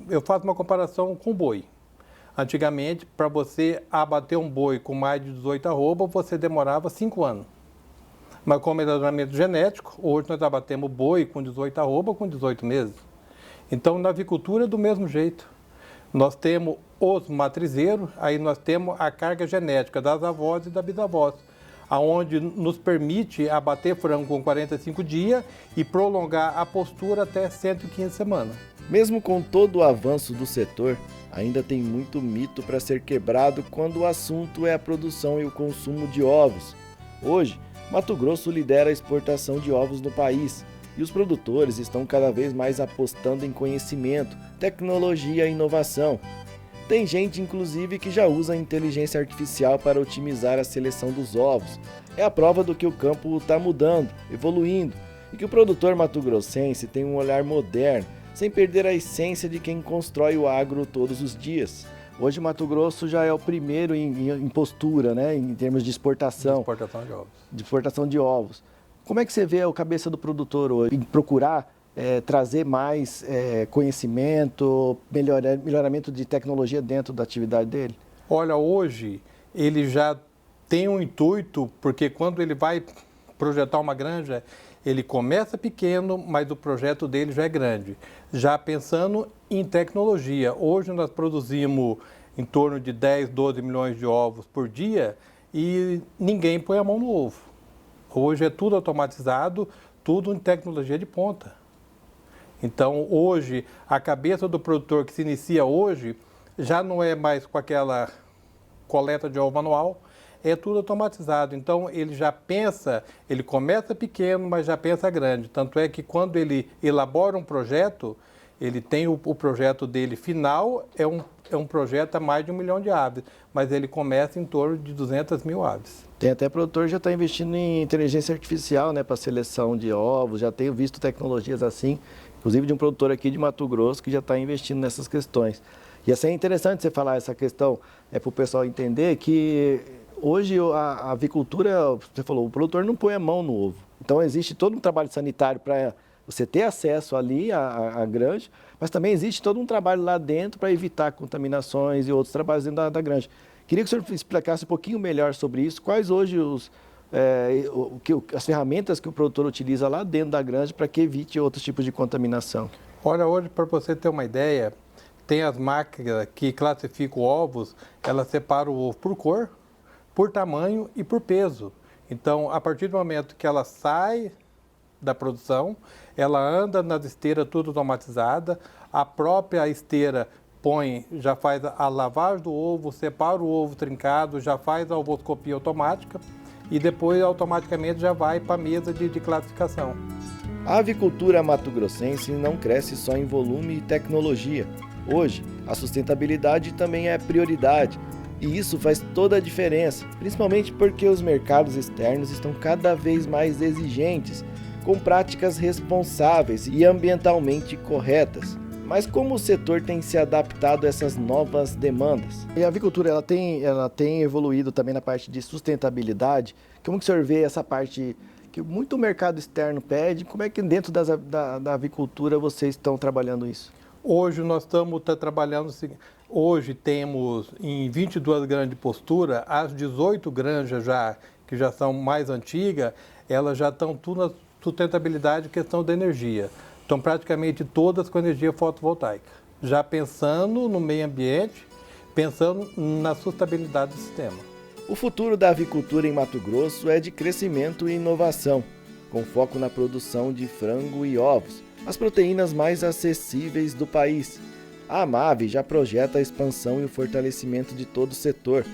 eu faço uma comparação com boi. Antigamente, para você abater um boi com mais de 18 arrobas, você demorava 5 anos. Mas com melhoramento genético, hoje nós abatemos boi com 18 arrobas com 18 meses. Então, na avicultura é do mesmo jeito. Nós temos os matrizeiros, aí nós temos a carga genética das avós e da bisavós, aonde nos permite abater frango com 45 dias e prolongar a postura até 115 semanas. Mesmo com todo o avanço do setor, ainda tem muito mito para ser quebrado quando o assunto é a produção e o consumo de ovos. Hoje, Mato Grosso lidera a exportação de ovos no país e os produtores estão cada vez mais apostando em conhecimento, tecnologia e inovação. Tem gente, inclusive, que já usa a inteligência artificial para otimizar a seleção dos ovos. É a prova do que o campo está mudando, evoluindo, e que o produtor mato-grossense tem um olhar moderno, sem perder a essência de quem constrói o agro todos os dias. Hoje, Mato Grosso já é o primeiro em postura, né, em termos de exportação. Exportação de ovos. De exportação de ovos. Como é que você vê a cabeça do produtor hoje em procurar trazer mais conhecimento, melhoramento de tecnologia dentro da atividade dele? Olha, hoje ele já tem um intuito, porque quando ele vai projetar uma granja, ele começa pequeno, mas o projeto dele já é grande. Já pensando em tecnologia, hoje nós produzimos em torno de 10, 12 milhões de ovos por dia e ninguém põe a mão no ovo. Hoje é tudo automatizado, tudo em tecnologia de ponta. Então, hoje, a cabeça do produtor que se inicia hoje já não é mais com aquela coleta de ovo manual, é tudo automatizado. Então, ele já pensa, ele começa pequeno, mas já pensa grande. Tanto é que quando ele elabora um projeto, ele tem o projeto dele final, é um projeto a mais de 1 milhão de aves, mas ele começa em torno de 200 mil aves. Tem até produtor que já está investindo em inteligência artificial, né, para seleção de ovos, já tenho visto tecnologias assim, inclusive de um produtor aqui de Mato Grosso que já está investindo nessas questões. E assim é interessante você falar essa questão, para o pessoal entender que hoje a avicultura, você falou, o produtor não põe a mão no ovo. Então existe todo um trabalho sanitário para você ter acesso ali à granja, mas também existe todo um trabalho lá dentro para evitar contaminações e outros trabalhos dentro da granja. Queria que o senhor explicasse um pouquinho melhor sobre isso, quais hoje as ferramentas que o produtor utiliza lá dentro da granja para que evite outros tipos de contaminação. Olha, hoje, para você ter uma ideia, tem as máquinas que classificam ovos, elas separam o ovo por cor, por tamanho e por peso. Então, a partir do momento que ela sai da produção, ela anda nas esteiras tudo automatizada, a própria esteira já faz a lavagem do ovo, separa o ovo trincado, já faz a ovoscopia automática e depois automaticamente já vai para a mesa de classificação. A avicultura mato-grossense não cresce só em volume e tecnologia. Hoje, a sustentabilidade também é prioridade e isso faz toda a diferença, principalmente porque os mercados externos estão cada vez mais exigentes, com práticas responsáveis e ambientalmente corretas. Mas como o setor tem se adaptado a essas novas demandas? E a avicultura ela tem evoluído também na parte de sustentabilidade. Como que o senhor vê essa parte que muito mercado externo pede? Como é que dentro da avicultura vocês estão trabalhando isso? Hoje nós estamos trabalhando, hoje temos em 22 grandes posturas, as 18 granjas que já são mais antigas, elas já estão tudo na sustentabilidade e questão da energia. Estão praticamente todas com energia fotovoltaica, já pensando no meio ambiente, pensando na sustentabilidade do sistema. O futuro da avicultura em Mato Grosso é de crescimento e inovação, com foco na produção de frango e ovos, as proteínas mais acessíveis do país. A Amave já projeta a expansão e o fortalecimento de todo o setor.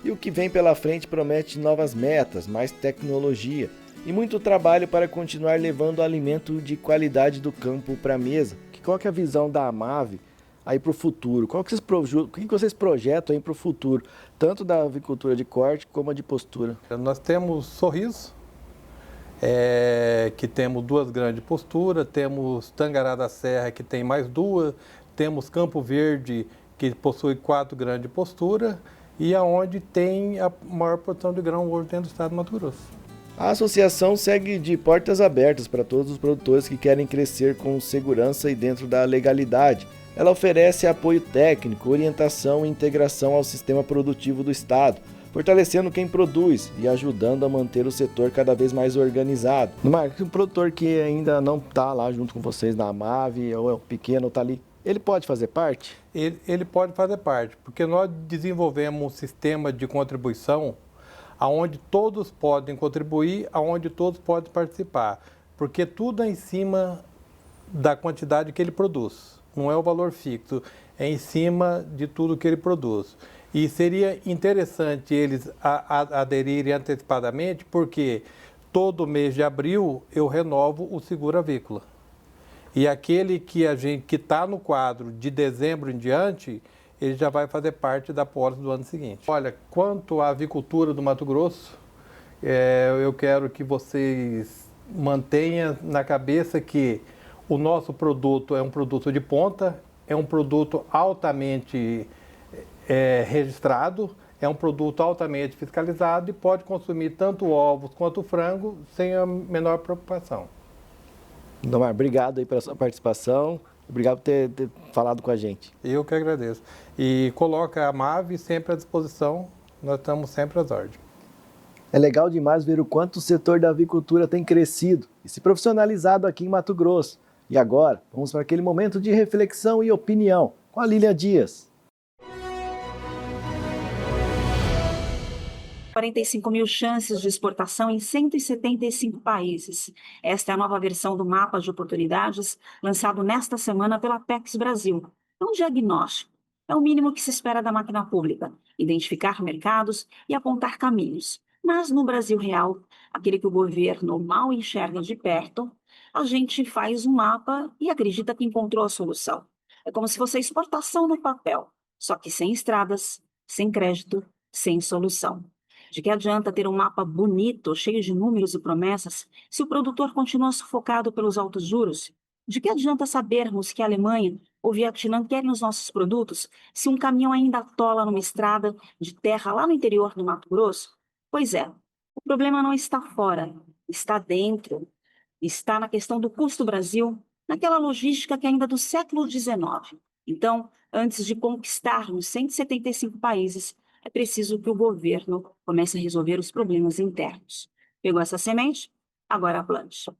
E o que vem pela frente promete novas metas, mais tecnologia e muito trabalho para continuar levando alimento de qualidade do campo para a mesa. Qual que é a visão da Amave aí para o futuro? O que vocês projetam aí para o futuro, tanto da avicultura de corte como a de postura? Nós temos Sorriso, que temos 2 grandes posturas, temos Tangará da Serra, que tem mais 2, temos Campo Verde, que possui 4 grandes posturas, e aonde tem a maior produção de grão hoje dentro do estado do Mato Grosso. A associação segue de portas abertas para todos os produtores que querem crescer com segurança e dentro da legalidade. Ela oferece apoio técnico, orientação e integração ao sistema produtivo do estado, fortalecendo quem produz e ajudando a manter o setor cada vez mais organizado. Marcos, um produtor que ainda não está lá junto com vocês na Amave, ou é pequeno, está ali, ele pode fazer parte? Ele pode fazer parte, porque nós desenvolvemos um sistema de contribuição onde todos podem contribuir, onde todos podem participar, porque tudo é em cima da quantidade que ele produz, não é o valor fixo, é em cima de tudo que ele produz. E seria interessante eles aderirem antecipadamente, porque todo mês de abril eu renovo o seguro avícola. E aquele que está no quadro de dezembro em diante, ele já vai fazer parte da pólice do ano seguinte. Olha, quanto à avicultura do Mato Grosso, eu quero que vocês mantenham na cabeça que o nosso produto é um produto de ponta, é um produto altamente registrado, é um produto altamente fiscalizado e pode consumir tanto ovos quanto frango sem a menor preocupação. Domar, obrigado aí pela sua participação. Obrigado por ter falado com a gente. Eu que agradeço. E coloca a Amave sempre à disposição, nós estamos sempre às ordens. É legal demais ver o quanto o setor da avicultura tem crescido e se profissionalizado aqui em Mato Grosso. E agora, vamos para aquele momento de reflexão e opinião com a Lília Dias. 45 mil chances de exportação em 175 países. Esta é a nova versão do Mapa de Oportunidades, lançado nesta semana pela Apex Brasil. É um diagnóstico. É o mínimo que se espera da máquina pública, identificar mercados e apontar caminhos. Mas no Brasil real, aquele que o governo mal enxerga de perto, a gente faz um mapa e acredita que encontrou a solução. É como se fosse a exportação no papel, só que sem estradas, sem crédito, sem solução. De que adianta ter um mapa bonito, cheio de números e promessas, se o produtor continua sufocado pelos altos juros? De que adianta sabermos que a Alemanha ou Vietnã querem os nossos produtos, se um caminhão ainda atola numa estrada de terra lá no interior do Mato Grosso? Pois é, o problema não está fora, está dentro. Está na questão do custo Brasil, naquela logística que ainda é do século XIX. Então, antes de conquistarmos 175 países, é preciso que o governo comece a resolver os problemas internos. Pegou essa semente? Agora plante.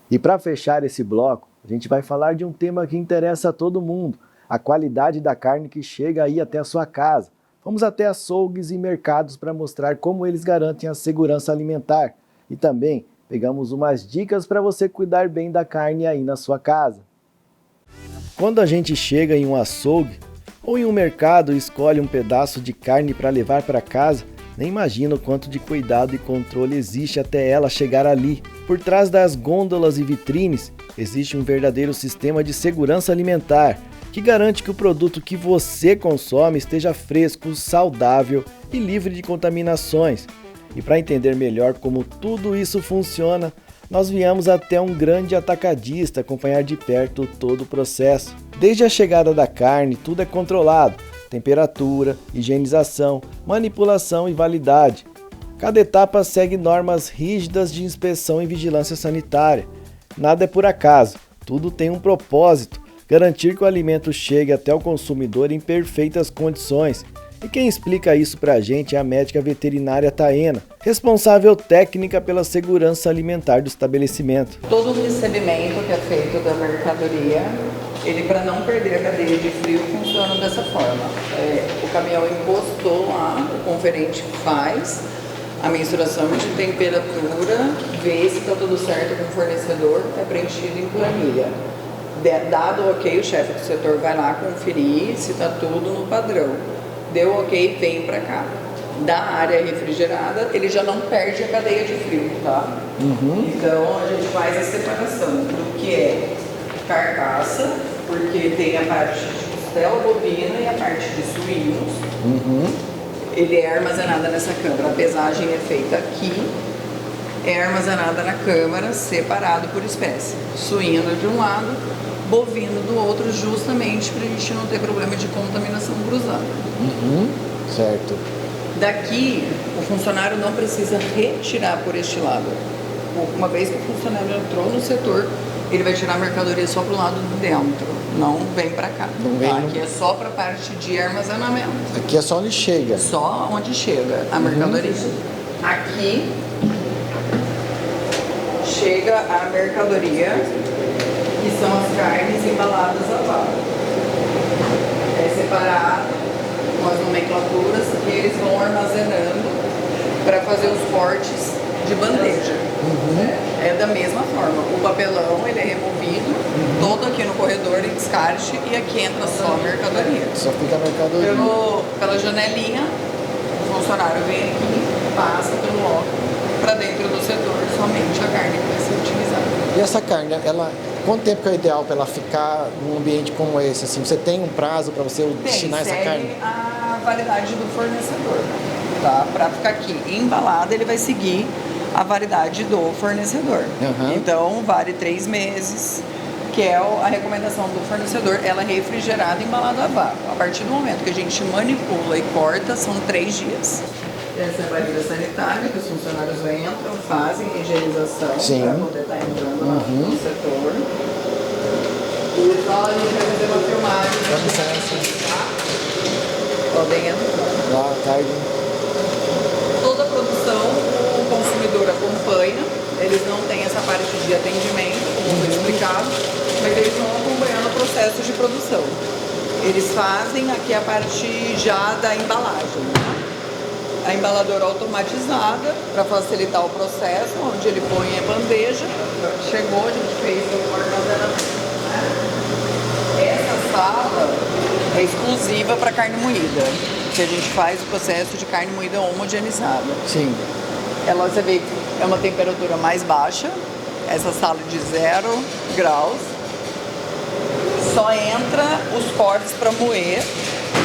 E para fechar esse bloco, a gente vai falar de um tema que interessa a todo mundo, a qualidade da carne que chega aí até a sua casa. Vamos até açougues e mercados para mostrar como eles garantem a segurança alimentar. E também pegamos umas dicas para você cuidar bem da carne aí na sua casa. Quando a gente chega em um açougue ou em um mercado e escolhe um pedaço de carne para levar para casa, nem imagina o quanto de cuidado e controle existe até ela chegar ali. Por trás das gôndolas e vitrines, existe um verdadeiro sistema de segurança alimentar, que garante que o produto que você consome esteja fresco, saudável e livre de contaminações. E para entender melhor como tudo isso funciona, nós viemos até um grande atacadista acompanhar de perto todo o processo. Desde a chegada da carne, tudo é controlado: temperatura, higienização, manipulação e validade. Cada etapa segue normas rígidas de inspeção e vigilância sanitária. nada é por acaso, tudo tem um propósito, garantir que o alimento chegue até o consumidor em perfeitas condições. E quem explica isso pra gente é a médica veterinária Taena, responsável técnica pela segurança alimentar do estabelecimento. Todo o recebimento que é feito da mercadoria, ele, para não perder a cadeia de frio, funciona dessa forma. O caminhão encostou lá, o conferente faz a mensuração de temperatura, vê se está tudo certo com o fornecedor, é preenchido em planilha. Dado o ok, o chefe do setor vai lá conferir se está tudo no padrão. Deu ok, vem para cá. Da área refrigerada, ele já não perde a cadeia de frio, tá? Então a gente faz a separação do que é carcaça, porque tem a parte de costela bovina e a parte de suínos. Ele é armazenado nessa câmara, a pesagem é feita aqui, é armazenada na câmara, separado por espécie. Suíno de um lado, bovino do outro, justamente para a gente não ter problema de contaminação cruzada. Certo. Daqui, o funcionário não precisa retirar por este lado. Uma vez que o funcionário entrou no setor, ele vai tirar a mercadoria só para o lado de dentro, não vem para cá. Não vem, Aqui é só para a parte de armazenamento. Aqui é só onde chega. Só onde chega a mercadoria. Aqui chega a mercadoria, que são as carnes embaladas a vácuo. É separado com as nomenclaturas que eles vão armazenando para fazer os cortes de bandeja. É da mesma forma. O papelão ele é removido, todo aqui no corredor em descarte, e aqui entra só a mercadoria. Só fica a mercadoria. Pela janelinha, o funcionário vem aqui, passa pelo loco para dentro do setor, somente a carne que vai ser utilizada. E essa carne, quanto tempo que é ideal para ela ficar num ambiente como esse? Assim, você tem um prazo para você destinar essa carne? Tem a validade do fornecedor, tá? Para ficar aqui embalada, ele vai seguir a validade do fornecedor. Então, vale 3 meses, que é a recomendação do fornecedor. Ela é refrigerada e embalada a vácuo. A partir do momento que a gente manipula e corta, são 3 dias. Essa é a barreira sanitária, que os funcionários entram, fazem a higienização para poder estar entrando no setor. E só a gente vai fazer uma filmagem. Podem entrar. Boa tarde. Toda a produção, o consumidor acompanha. Eles não têm essa parte de atendimento, como foi explicado, mas eles vão acompanhando o processo de produção. Eles fazem aqui a parte já da embalagem. A embaladora automatizada para facilitar o processo, onde ele põe a bandeja. Chegou, a gente fez o armazenamento. Essa sala é exclusiva para carne moída, que a gente faz o processo de carne moída homogeneizada. Sim. Ela, você vê, é uma temperatura mais baixa, essa sala de 0 graus. Só entra os cortes para moer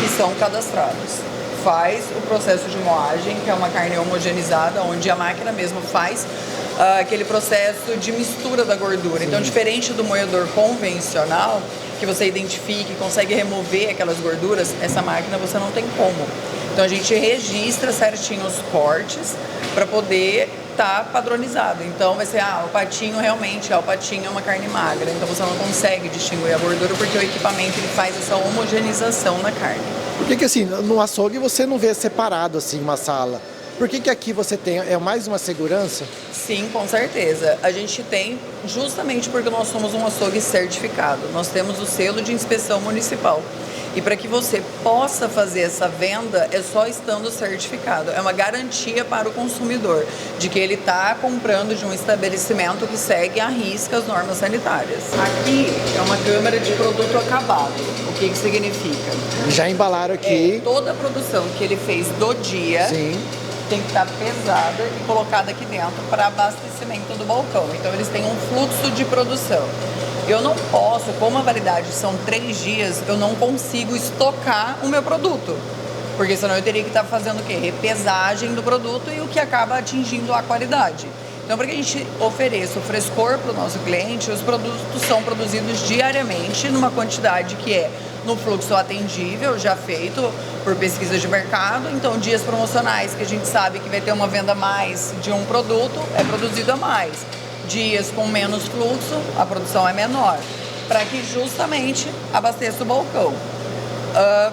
que são cadastrados. Faz o processo de moagem, que é uma carne homogeneizada, onde a máquina mesmo faz aquele processo de mistura da gordura. Então, diferente do moedor convencional, que você identifica e consegue remover aquelas gorduras, essa máquina você não tem como. Então, a gente registra certinho os cortes para poder estar padronizado. Então, vai ser, o patinho realmente, o patinho é uma carne magra. Então, você não consegue distinguir a gordura porque o equipamento ele faz essa homogeneização na carne. Por que assim, no açougue você não vê separado assim uma sala? Por que aqui você tem, é mais uma segurança? Sim, com certeza. A gente tem justamente porque nós somos um açougue certificado. Nós temos o selo de inspeção municipal. E para que você possa fazer essa venda, é só estando certificado. É uma garantia para o consumidor de que ele está comprando de um estabelecimento que segue à risca as normas sanitárias. Aqui é uma câmara de produto acabado. O que significa? Já embalaram aqui. Toda a produção que ele fez do dia tem que estar pesada e colocada aqui dentro para abastecimento do balcão. Então eles têm um fluxo de produção. Eu não posso, como a validade são 3 dias, eu não consigo estocar o meu produto. Porque senão eu teria que estar fazendo o quê? Repesagem do produto e o que acaba atingindo a qualidade. Então, para que a gente ofereça o frescor para o nosso cliente, os produtos são produzidos diariamente numa quantidade que é no fluxo atendível, já feito por pesquisa de mercado. Então, dias promocionais que a gente sabe que vai ter uma venda a mais de um produto, é produzido a mais. dias com menos fluxo, a produção é menor, para que justamente abasteça o balcão.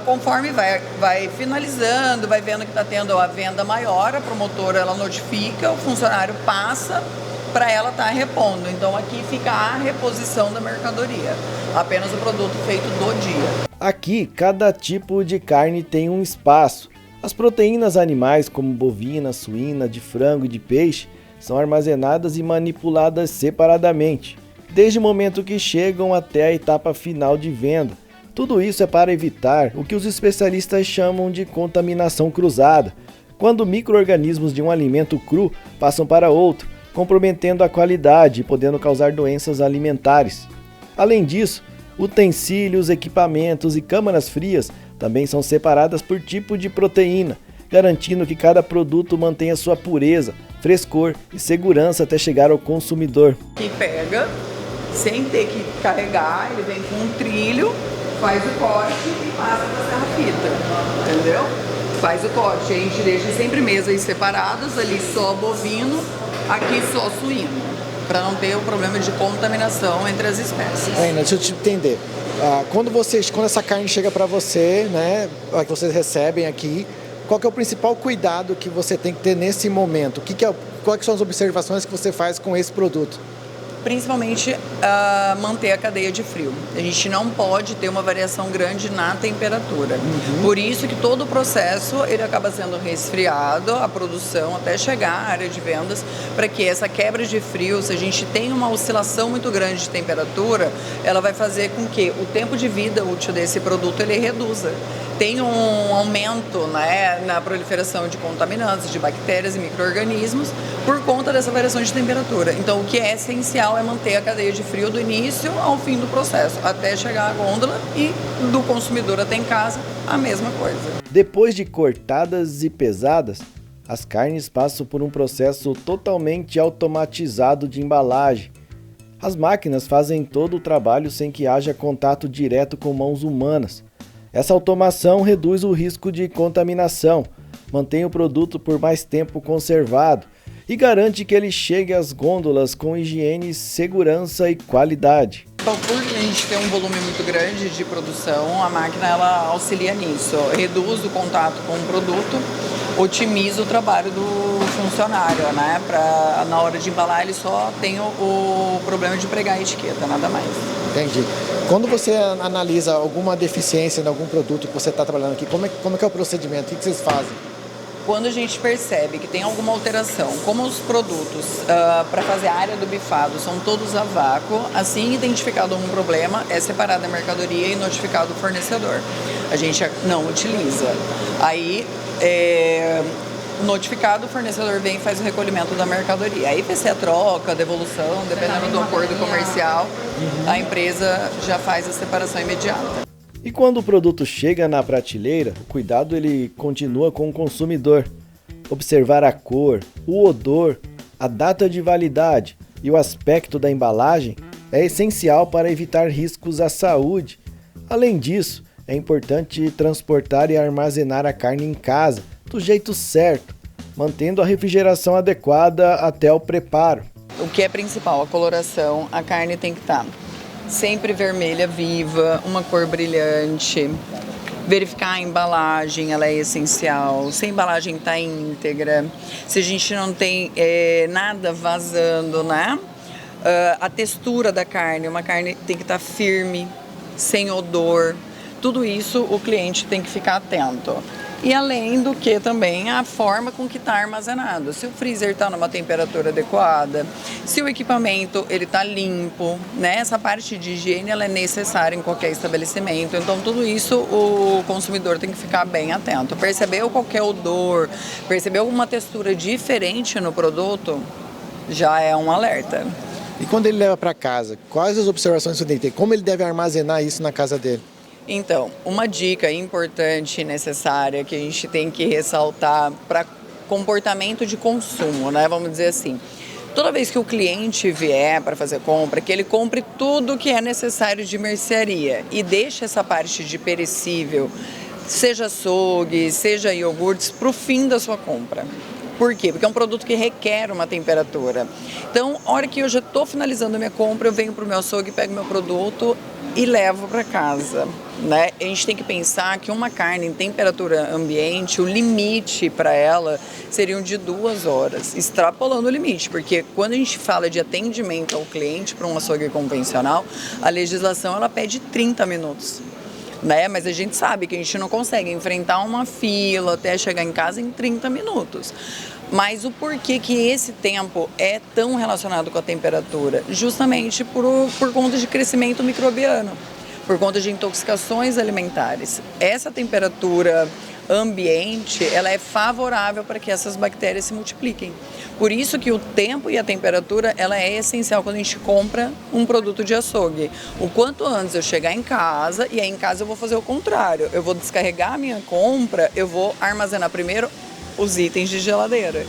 Conforme vai finalizando, vai vendo que está tendo a venda maior, a promotora ela notifica, o funcionário passa para ela estar repondo. Então aqui fica a reposição da mercadoria, apenas o produto feito do dia. Aqui, cada tipo de carne tem um espaço. As proteínas animais, como bovina, suína, de frango e de peixe, são armazenadas e manipuladas separadamente, desde o momento que chegam até a etapa final de venda. Tudo isso é para evitar o que os especialistas chamam de contaminação cruzada, quando micro-organismos de um alimento cru passam para outro, comprometendo a qualidade e podendo causar doenças alimentares. Além disso, utensílios, equipamentos e câmaras frias também são separadas por tipo de proteína, garantindo que cada produto mantenha sua pureza, frescor e segurança até chegar ao consumidor. Que pega, sem ter que carregar, ele vem com um trilho, faz o corte e passa para a serra-fita, entendeu? Faz o corte, a gente deixa sempre mesas separadas, ali só bovino, aqui só suíno, para não ter o problema de contaminação entre as espécies. Ainda, deixa eu te entender. Quando essa carne chega para você, né, que vocês recebem aqui, qual que é o principal cuidado que você tem que ter nesse momento? Quais são as observações que você faz com esse produto? Principalmente manter a cadeia de frio. A gente não pode ter uma variação grande na temperatura. Por isso que todo o processo ele acaba sendo resfriado, a produção até chegar à área de vendas, para que essa quebra de frio, se a gente tem uma oscilação muito grande de temperatura, ela vai fazer com que o tempo de vida útil desse produto ele reduza. Tem um aumento, né, na proliferação de contaminantes, de bactérias e micro-organismos por conta dessa variação de temperatura. Então, o que é essencial é manter a cadeia de frio do início ao fim do processo, até chegar à gôndola e do consumidor até em casa, a mesma coisa. Depois de cortadas e pesadas, as carnes passam por um processo totalmente automatizado de embalagem. As máquinas fazem todo o trabalho sem que haja contato direto com mãos humanas. Essa automação reduz o risco de contaminação, mantém o produto por mais tempo conservado e garante que ele chegue às gôndolas com higiene, segurança e qualidade. Então, por a gente ter um volume muito grande de produção, a máquina ela auxilia nisso, reduz o contato com o produto, otimiza o trabalho do funcionário, né? Na hora de embalar ele só tem o problema de pregar a etiqueta, nada mais. Entendi. Quando você analisa alguma deficiência em algum produto que você está trabalhando aqui, como é que é o procedimento? O que vocês fazem? Quando a gente percebe que tem alguma alteração, como os produtos para fazer a área do bifado são todos a vácuo, assim identificado um problema, é separada a mercadoria e notificado o fornecedor. A gente não utiliza. Aí, notificado, o fornecedor vem e faz o recolhimento da mercadoria. Aí vai ser a troca, a devolução, dependendo do acordo comercial, a empresa já faz a separação imediata. E quando o produto chega na prateleira, o cuidado ele continua com o consumidor. Observar a cor, o odor, a data de validade e o aspecto da embalagem é essencial para evitar riscos à saúde. Além disso, é importante transportar e armazenar a carne em casa, do jeito certo, mantendo a refrigeração adequada até o preparo. O que é principal, a coloração, a carne tem que estar sempre vermelha viva, uma cor brilhante. Verificar a embalagem, ela é essencial. Se a embalagem está íntegra, se a gente não tem nada vazando, né? A textura da carne, uma carne tem que estar firme, sem odor. Tudo isso o cliente tem que ficar atento. E além do que também a forma com que está armazenado. Se o freezer está numa temperatura adequada, se o equipamento ele está limpo, né? Essa parte de higiene ela é necessária em qualquer estabelecimento. Então tudo isso o consumidor tem que ficar bem atento. Percebeu qualquer odor, percebeu alguma textura diferente no produto, já é um alerta. E quando ele leva para casa, quais as observações que você tem que ter? Como ele deve armazenar isso na casa dele? Então, uma dica importante e necessária que a gente tem que ressaltar para comportamento de consumo, né? Vamos dizer assim, toda vez que o cliente vier para fazer compra, que ele compre tudo que é necessário de mercearia e deixe essa parte de perecível, seja açougue, seja iogurtes, para o fim da sua compra. Por quê? Porque é um produto que requer uma temperatura. Então, a hora que eu já estou finalizando a minha compra, eu venho para o meu açougue, pego meu produto e levo para casa, né? A gente tem que pensar que uma carne em temperatura ambiente, o limite para ela seriam de 2 horas, extrapolando o limite, porque quando a gente fala de atendimento ao cliente para um açougue convencional, a legislação ela pede 30 minutos. Né? Mas a gente sabe que a gente não consegue enfrentar uma fila até chegar em casa em 30 minutos. Mas o porquê que esse tempo é tão relacionado com a temperatura? Justamente por conta de crescimento microbiano, por conta de intoxicações alimentares. Essa temperatura ambiente, ela é favorável para que essas bactérias se multipliquem. Por isso que o tempo e a temperatura, ela é essencial quando a gente compra um produto de açougue. O quanto antes eu chegar em casa, e aí em casa eu vou fazer o contrário. Eu vou descarregar a minha compra, eu vou armazenar primeiro os itens de geladeira,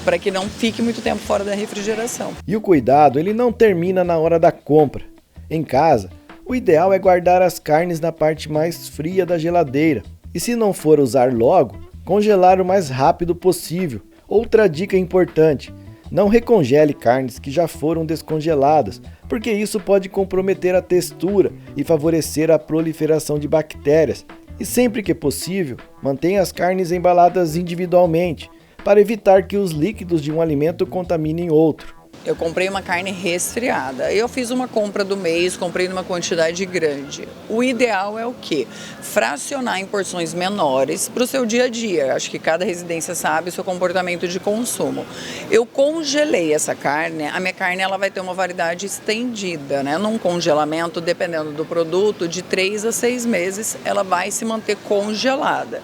para que não fique muito tempo fora da refrigeração. E o cuidado, ele não termina na hora da compra. Em casa, o ideal é guardar as carnes na parte mais fria da geladeira. E se não for usar logo, congelar o mais rápido possível. Outra dica importante, não recongele carnes que já foram descongeladas, porque isso pode comprometer a textura e favorecer a proliferação de bactérias. E sempre que possível, mantenha as carnes embaladas individualmente, para evitar que os líquidos de um alimento contaminem outro. Eu comprei uma carne resfriada. Eu fiz uma compra do mês, comprei numa quantidade grande. O ideal é o quê? Fracionar em porções menores para o seu dia a dia. Acho que cada residência sabe o seu comportamento de consumo. Eu congelei essa carne, a minha carne ela vai ter uma validade estendida, né? Num congelamento, dependendo do produto, de 3 a 6 meses, ela vai se manter congelada.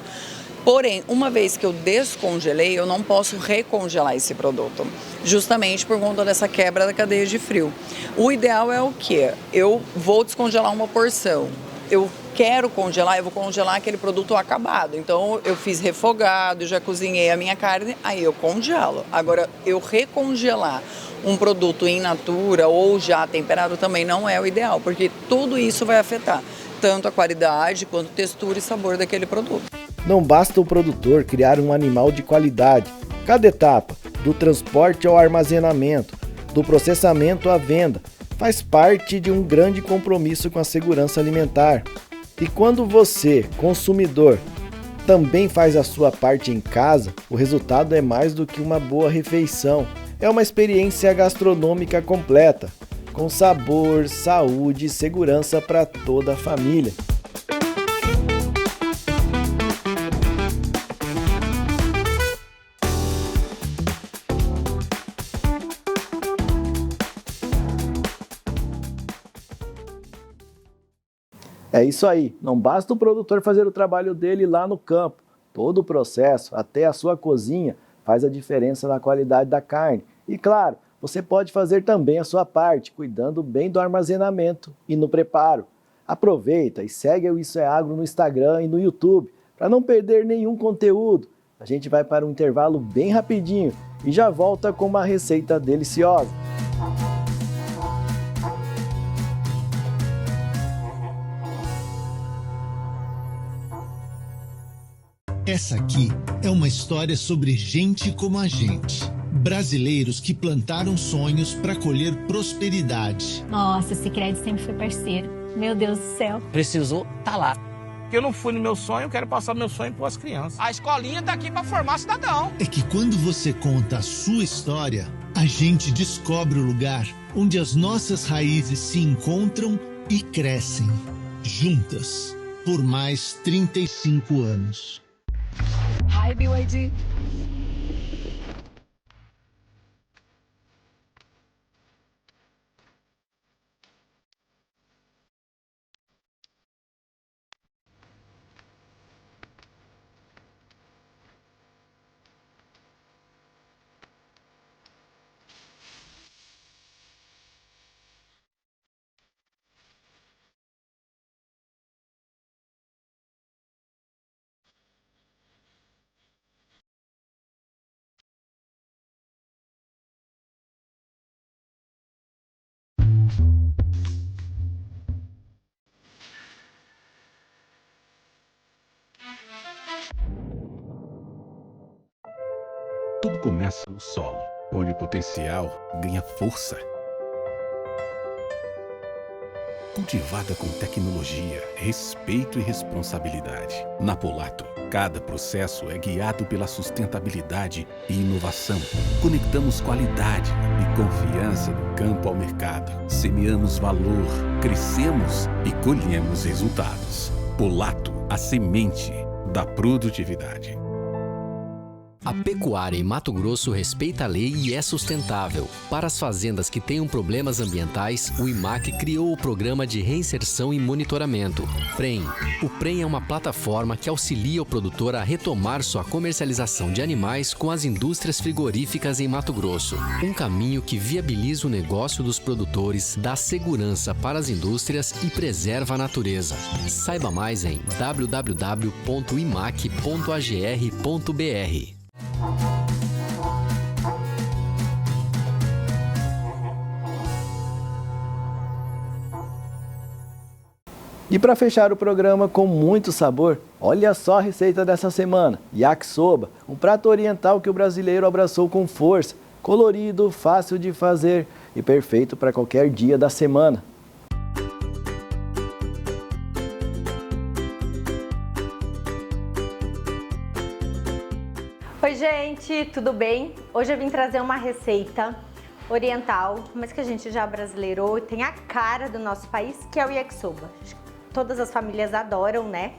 Porém, uma vez que eu descongelei, eu não posso recongelar esse produto, justamente por conta dessa quebra da cadeia de frio. O ideal é o quê? Eu vou descongelar uma porção. Eu quero congelar, eu vou congelar aquele produto acabado. Então, eu fiz refogado, já cozinhei a minha carne, aí eu congelo. Agora, eu recongelar um produto in natura ou já temperado também não é o ideal, porque tudo isso vai afetar tanto a qualidade quanto textura e sabor daquele produto. Não basta o produtor criar um animal de qualidade. Cada etapa, do transporte ao armazenamento, do processamento à venda, faz parte de um grande compromisso com a segurança alimentar. E quando você, consumidor, também faz a sua parte em casa, o resultado é mais do que uma boa refeição. É uma experiência gastronômica completa, com sabor, saúde e segurança para toda a família. É isso aí, não basta o produtor fazer o trabalho dele lá no campo. Todo o processo, até a sua cozinha, faz a diferença na qualidade da carne. E claro, você pode fazer também a sua parte, cuidando bem do armazenamento e no preparo. Aproveita e segue o Isso é Agro no Instagram e no YouTube, para não perder nenhum conteúdo. A gente vai para um intervalo bem rapidinho e já volta com uma receita deliciosa. Essa aqui é uma história sobre gente como a gente. Brasileiros que plantaram sonhos para colher prosperidade. Nossa, o Sicredi sempre foi parceiro. Meu Deus do céu. Precisou, tá lá. Eu não fui no meu sonho, eu quero passar meu sonho para as crianças. A escolinha tá aqui para formar cidadão. É que quando você conta a sua história, a gente descobre o lugar onde as nossas raízes se encontram e crescem. Juntas, por mais 35 anos. Hi, BYD. Tudo começa no solo, onde o potencial ganha força. Cultivada com tecnologia, respeito e responsabilidade. Na Polato, cada processo é guiado pela sustentabilidade e inovação. Conectamos qualidade e confiança do campo ao mercado. Semeamos valor, crescemos e colhemos resultados. Polato, a semente da produtividade. A pecuária em Mato Grosso respeita a lei e é sustentável. Para as fazendas que tenham problemas ambientais, o IMAC criou o Programa de Reinserção e Monitoramento, PREM. O PREM é uma plataforma que auxilia o produtor a retomar sua comercialização de animais com as indústrias frigoríficas em Mato Grosso. Um caminho que viabiliza o negócio dos produtores, dá segurança para as indústrias e preserva a natureza. Saiba mais em www.imac.agr.br. E para fechar o programa com muito sabor, olha só a receita dessa semana: yakisoba, um prato oriental que o brasileiro abraçou com força, colorido, fácil de fazer e perfeito para qualquer dia da semana. Oi gente, tudo bem? Hoje eu vim trazer uma receita oriental, mas que a gente já brasileirou e tem a cara do nosso país, que é o yakisoba. Todas as famílias adoram, né?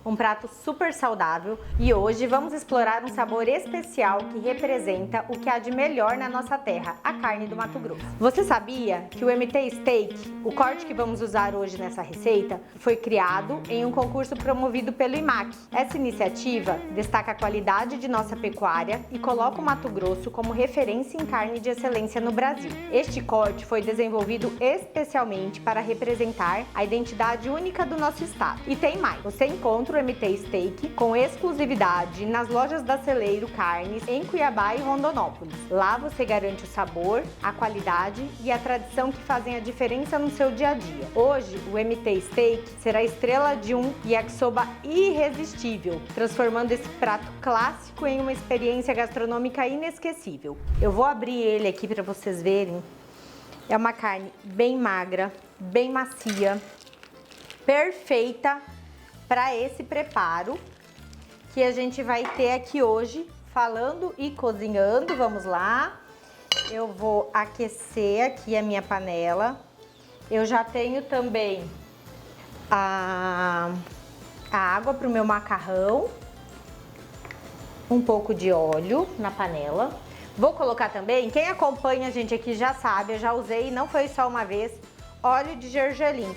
Um prato super saudável e hoje vamos explorar um sabor especial que representa o que há de melhor na nossa terra, a carne do Mato Grosso. Você sabia que o MT Steak, o corte que vamos usar hoje nessa receita, foi criado em um concurso promovido pelo IMAC. Essa iniciativa destaca a qualidade de nossa pecuária e coloca o Mato Grosso como referência em carne de excelência no Brasil. Este corte foi desenvolvido especialmente para representar a identidade única do nosso estado. E tem mais, você encontra o MT Steak com exclusividade nas lojas da Celeiro Carnes em Cuiabá e Rondonópolis. Lá você garante o sabor, a qualidade e a tradição que fazem a diferença no seu dia a dia. Hoje, o MT Steak será a estrela de um yakisoba irresistível, transformando esse prato clássico em uma experiência gastronômica inesquecível. Eu vou abrir ele aqui para vocês verem. É uma carne bem magra, bem macia, perfeita para esse preparo que a gente vai ter aqui hoje, falando e cozinhando. Vamos lá. Eu vou aquecer aqui a minha panela. Eu já tenho também a água para o meu macarrão. Um pouco de óleo na panela. Vou colocar também, quem acompanha a gente aqui já sabe, eu já usei, não foi só uma vez, óleo de gergelim.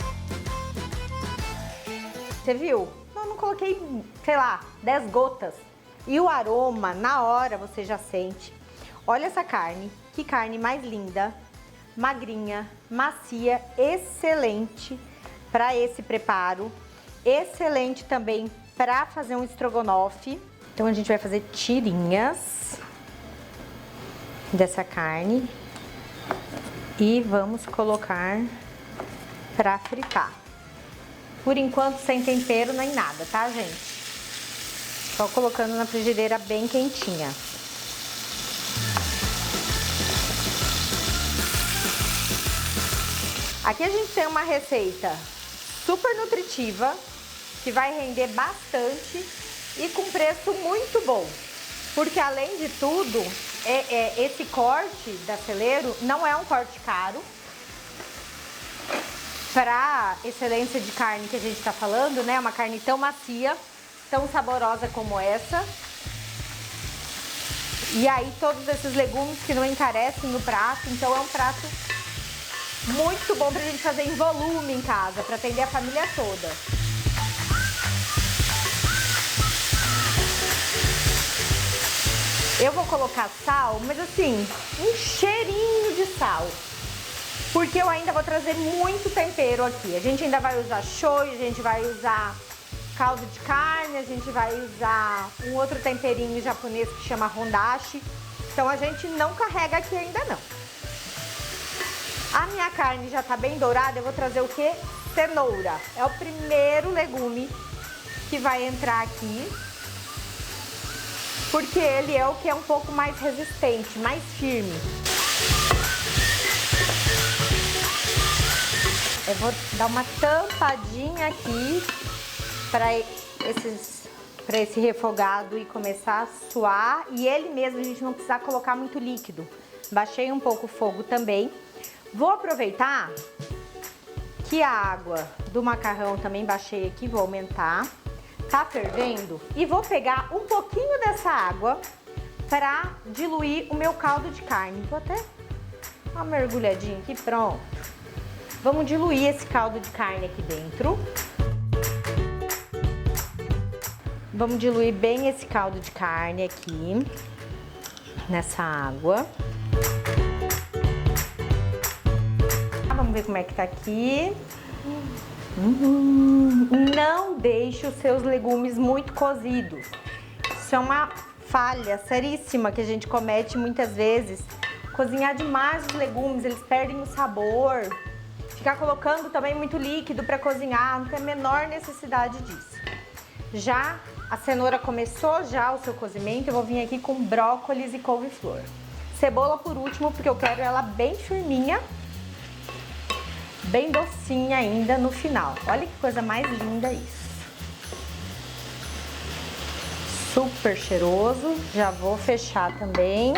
Você viu? Eu não coloquei, sei lá, 10 gotas. E o aroma, na hora, você já sente. Olha essa carne, que carne mais linda, magrinha, macia, excelente para esse preparo. Excelente também para fazer um estrogonofe. Então a gente vai fazer tirinhas dessa carne e vamos colocar para fritar. Por enquanto sem tempero nem nada, tá, gente? Só colocando na frigideira bem quentinha. Aqui a gente tem uma receita super nutritiva, que vai render bastante e com preço muito bom. Porque além de tudo, esse corte da Celeiro não é um corte caro. Para excelência de carne que a gente está falando, né? Uma carne tão macia, tão saborosa como essa. E aí todos esses legumes que não encarecem no prato, então é um prato muito bom para a gente fazer em volume em casa, para atender a família toda. Eu vou colocar sal, mas assim, um cheirinho de sal. Porque eu ainda vou trazer muito tempero aqui. A gente ainda vai usar shoyu, a gente vai usar caldo de carne, a gente vai usar um outro temperinho japonês que chama hondashi. Então a gente não carrega aqui ainda não. A minha carne já tá bem dourada, eu vou trazer o quê? Cenoura. É o primeiro legume que vai entrar aqui. porque ele é o que é um pouco mais resistente, mais firme. Eu vou dar uma tampadinha aqui para esse refogado e começar a suar, e ele mesmo, a gente não precisa colocar muito líquido. Baixei um pouco o fogo também. Vou aproveitar que a água do macarrão também baixei aqui, vou aumentar. Tá fervendo e vou pegar um pouquinho dessa água para diluir o meu caldo de carne. Vou até dar uma mergulhadinha aqui, pronto. Vamos diluir esse caldo de carne aqui dentro. Vamos diluir bem esse caldo de carne aqui nessa água. Vamos ver como é que tá aqui. Não deixe os seus legumes muito cozidos. Isso é uma falha seríssima que a gente comete muitas vezes. Cozinhar demais os legumes, eles perdem o sabor. Ficar colocando também muito líquido para cozinhar, não tem a menor necessidade disso. Já a cenoura começou já o seu cozimento, eu vou vir aqui com brócolis e couve-flor. Cebola por último, porque eu quero ela bem firminha, bem docinha ainda no final. Olha que coisa mais linda isso. Super cheiroso. Já vou fechar também.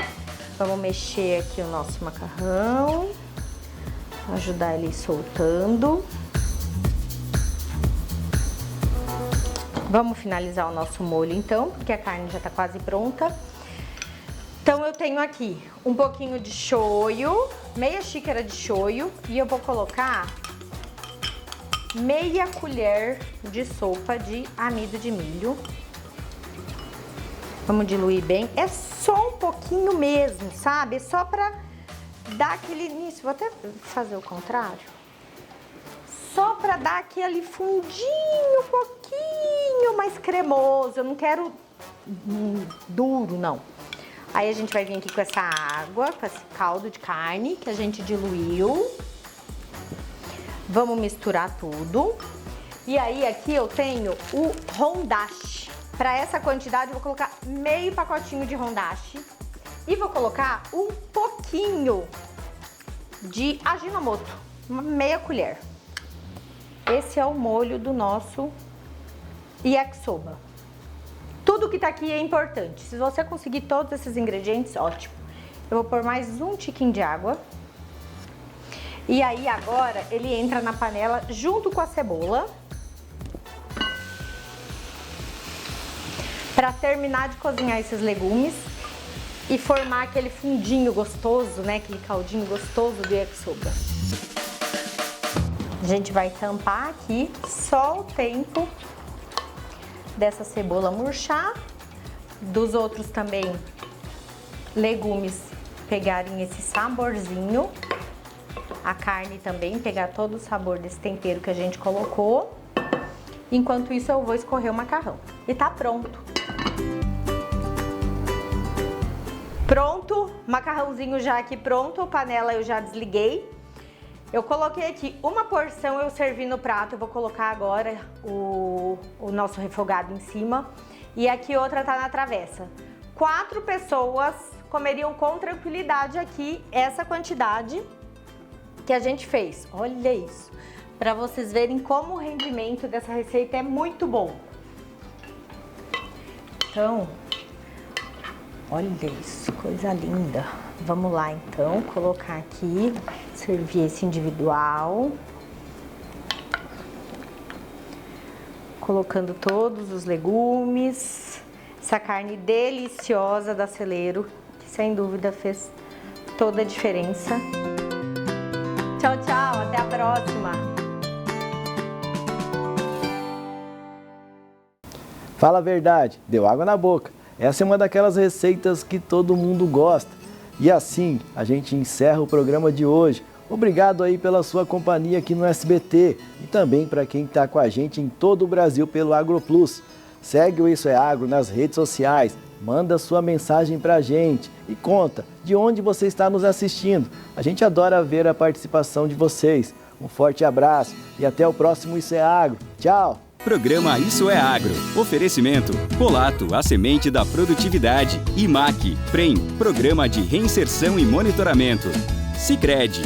Vamos mexer aqui o nosso macarrão. Ajudar ele soltando. Vamos finalizar o nosso molho então, porque a carne já tá quase pronta. Então eu tenho aqui um pouquinho de shoyu, meia xícara de shoyu, e eu vou colocar meia colher de sopa de amido de milho. Vamos diluir bem, é só um pouquinho mesmo, sabe? É só pra dar aquele início, vou até fazer o contrário. Só pra dar aquele fundinho um pouquinho mais cremoso, eu não quero duro, não. Aí a gente vai vir aqui com essa água, com esse caldo de carne que a gente diluiu. Vamos misturar tudo. E aí aqui eu tenho o hondashi. Para essa quantidade eu vou colocar meio pacotinho de hondashi. E vou colocar um pouquinho de Ajinomoto, uma meia colher. Esse é o molho do nosso yakisoba. Tudo que tá aqui é importante. Se você conseguir todos esses ingredientes, ótimo. Eu vou pôr mais um tiquinho de água. E aí agora ele entra na panela junto com a cebola. Para terminar de cozinhar esses legumes e formar aquele fundinho gostoso, né? Aquele caldinho gostoso do yakisoba. A gente vai tampar aqui só o tempo dessa cebola murchar, dos outros também legumes pegarem esse saborzinho, a carne também pegar todo o sabor desse tempero que a gente colocou. Enquanto isso eu vou escorrer o macarrão. E tá pronto. Pronto, macarrãozinho já aqui pronto, a panela eu já desliguei. Eu coloquei aqui uma porção, eu servi no prato, eu vou colocar agora o nosso refogado em cima. E aqui outra tá na travessa. 4 pessoas comeriam com tranquilidade aqui essa quantidade que a gente fez. Olha isso, para vocês verem como o rendimento dessa receita é muito bom. Então, olha isso, coisa linda. Vamos lá então, colocar aqui, servir esse individual. Colocando todos os legumes. Essa carne deliciosa da Celeiro, que sem dúvida fez toda a diferença. Tchau, tchau, até a próxima! Fala a verdade, deu água na boca. Essa é uma daquelas receitas que todo mundo gosta. E assim, a gente encerra o programa de hoje. Obrigado aí pela sua companhia aqui no SBT e também para quem está com a gente em todo o Brasil pelo AgroPlus. Segue o Isso é Agro nas redes sociais, manda sua mensagem para a gente e conta de onde você está nos assistindo. A gente adora ver a participação de vocês. Um forte abraço e até o próximo Isso é Agro. Tchau! Programa Isso é Agro. Oferecimento: Polato, a semente da produtividade. IMAC, PREM, Programa de Reinserção e Monitoramento. Sicredi.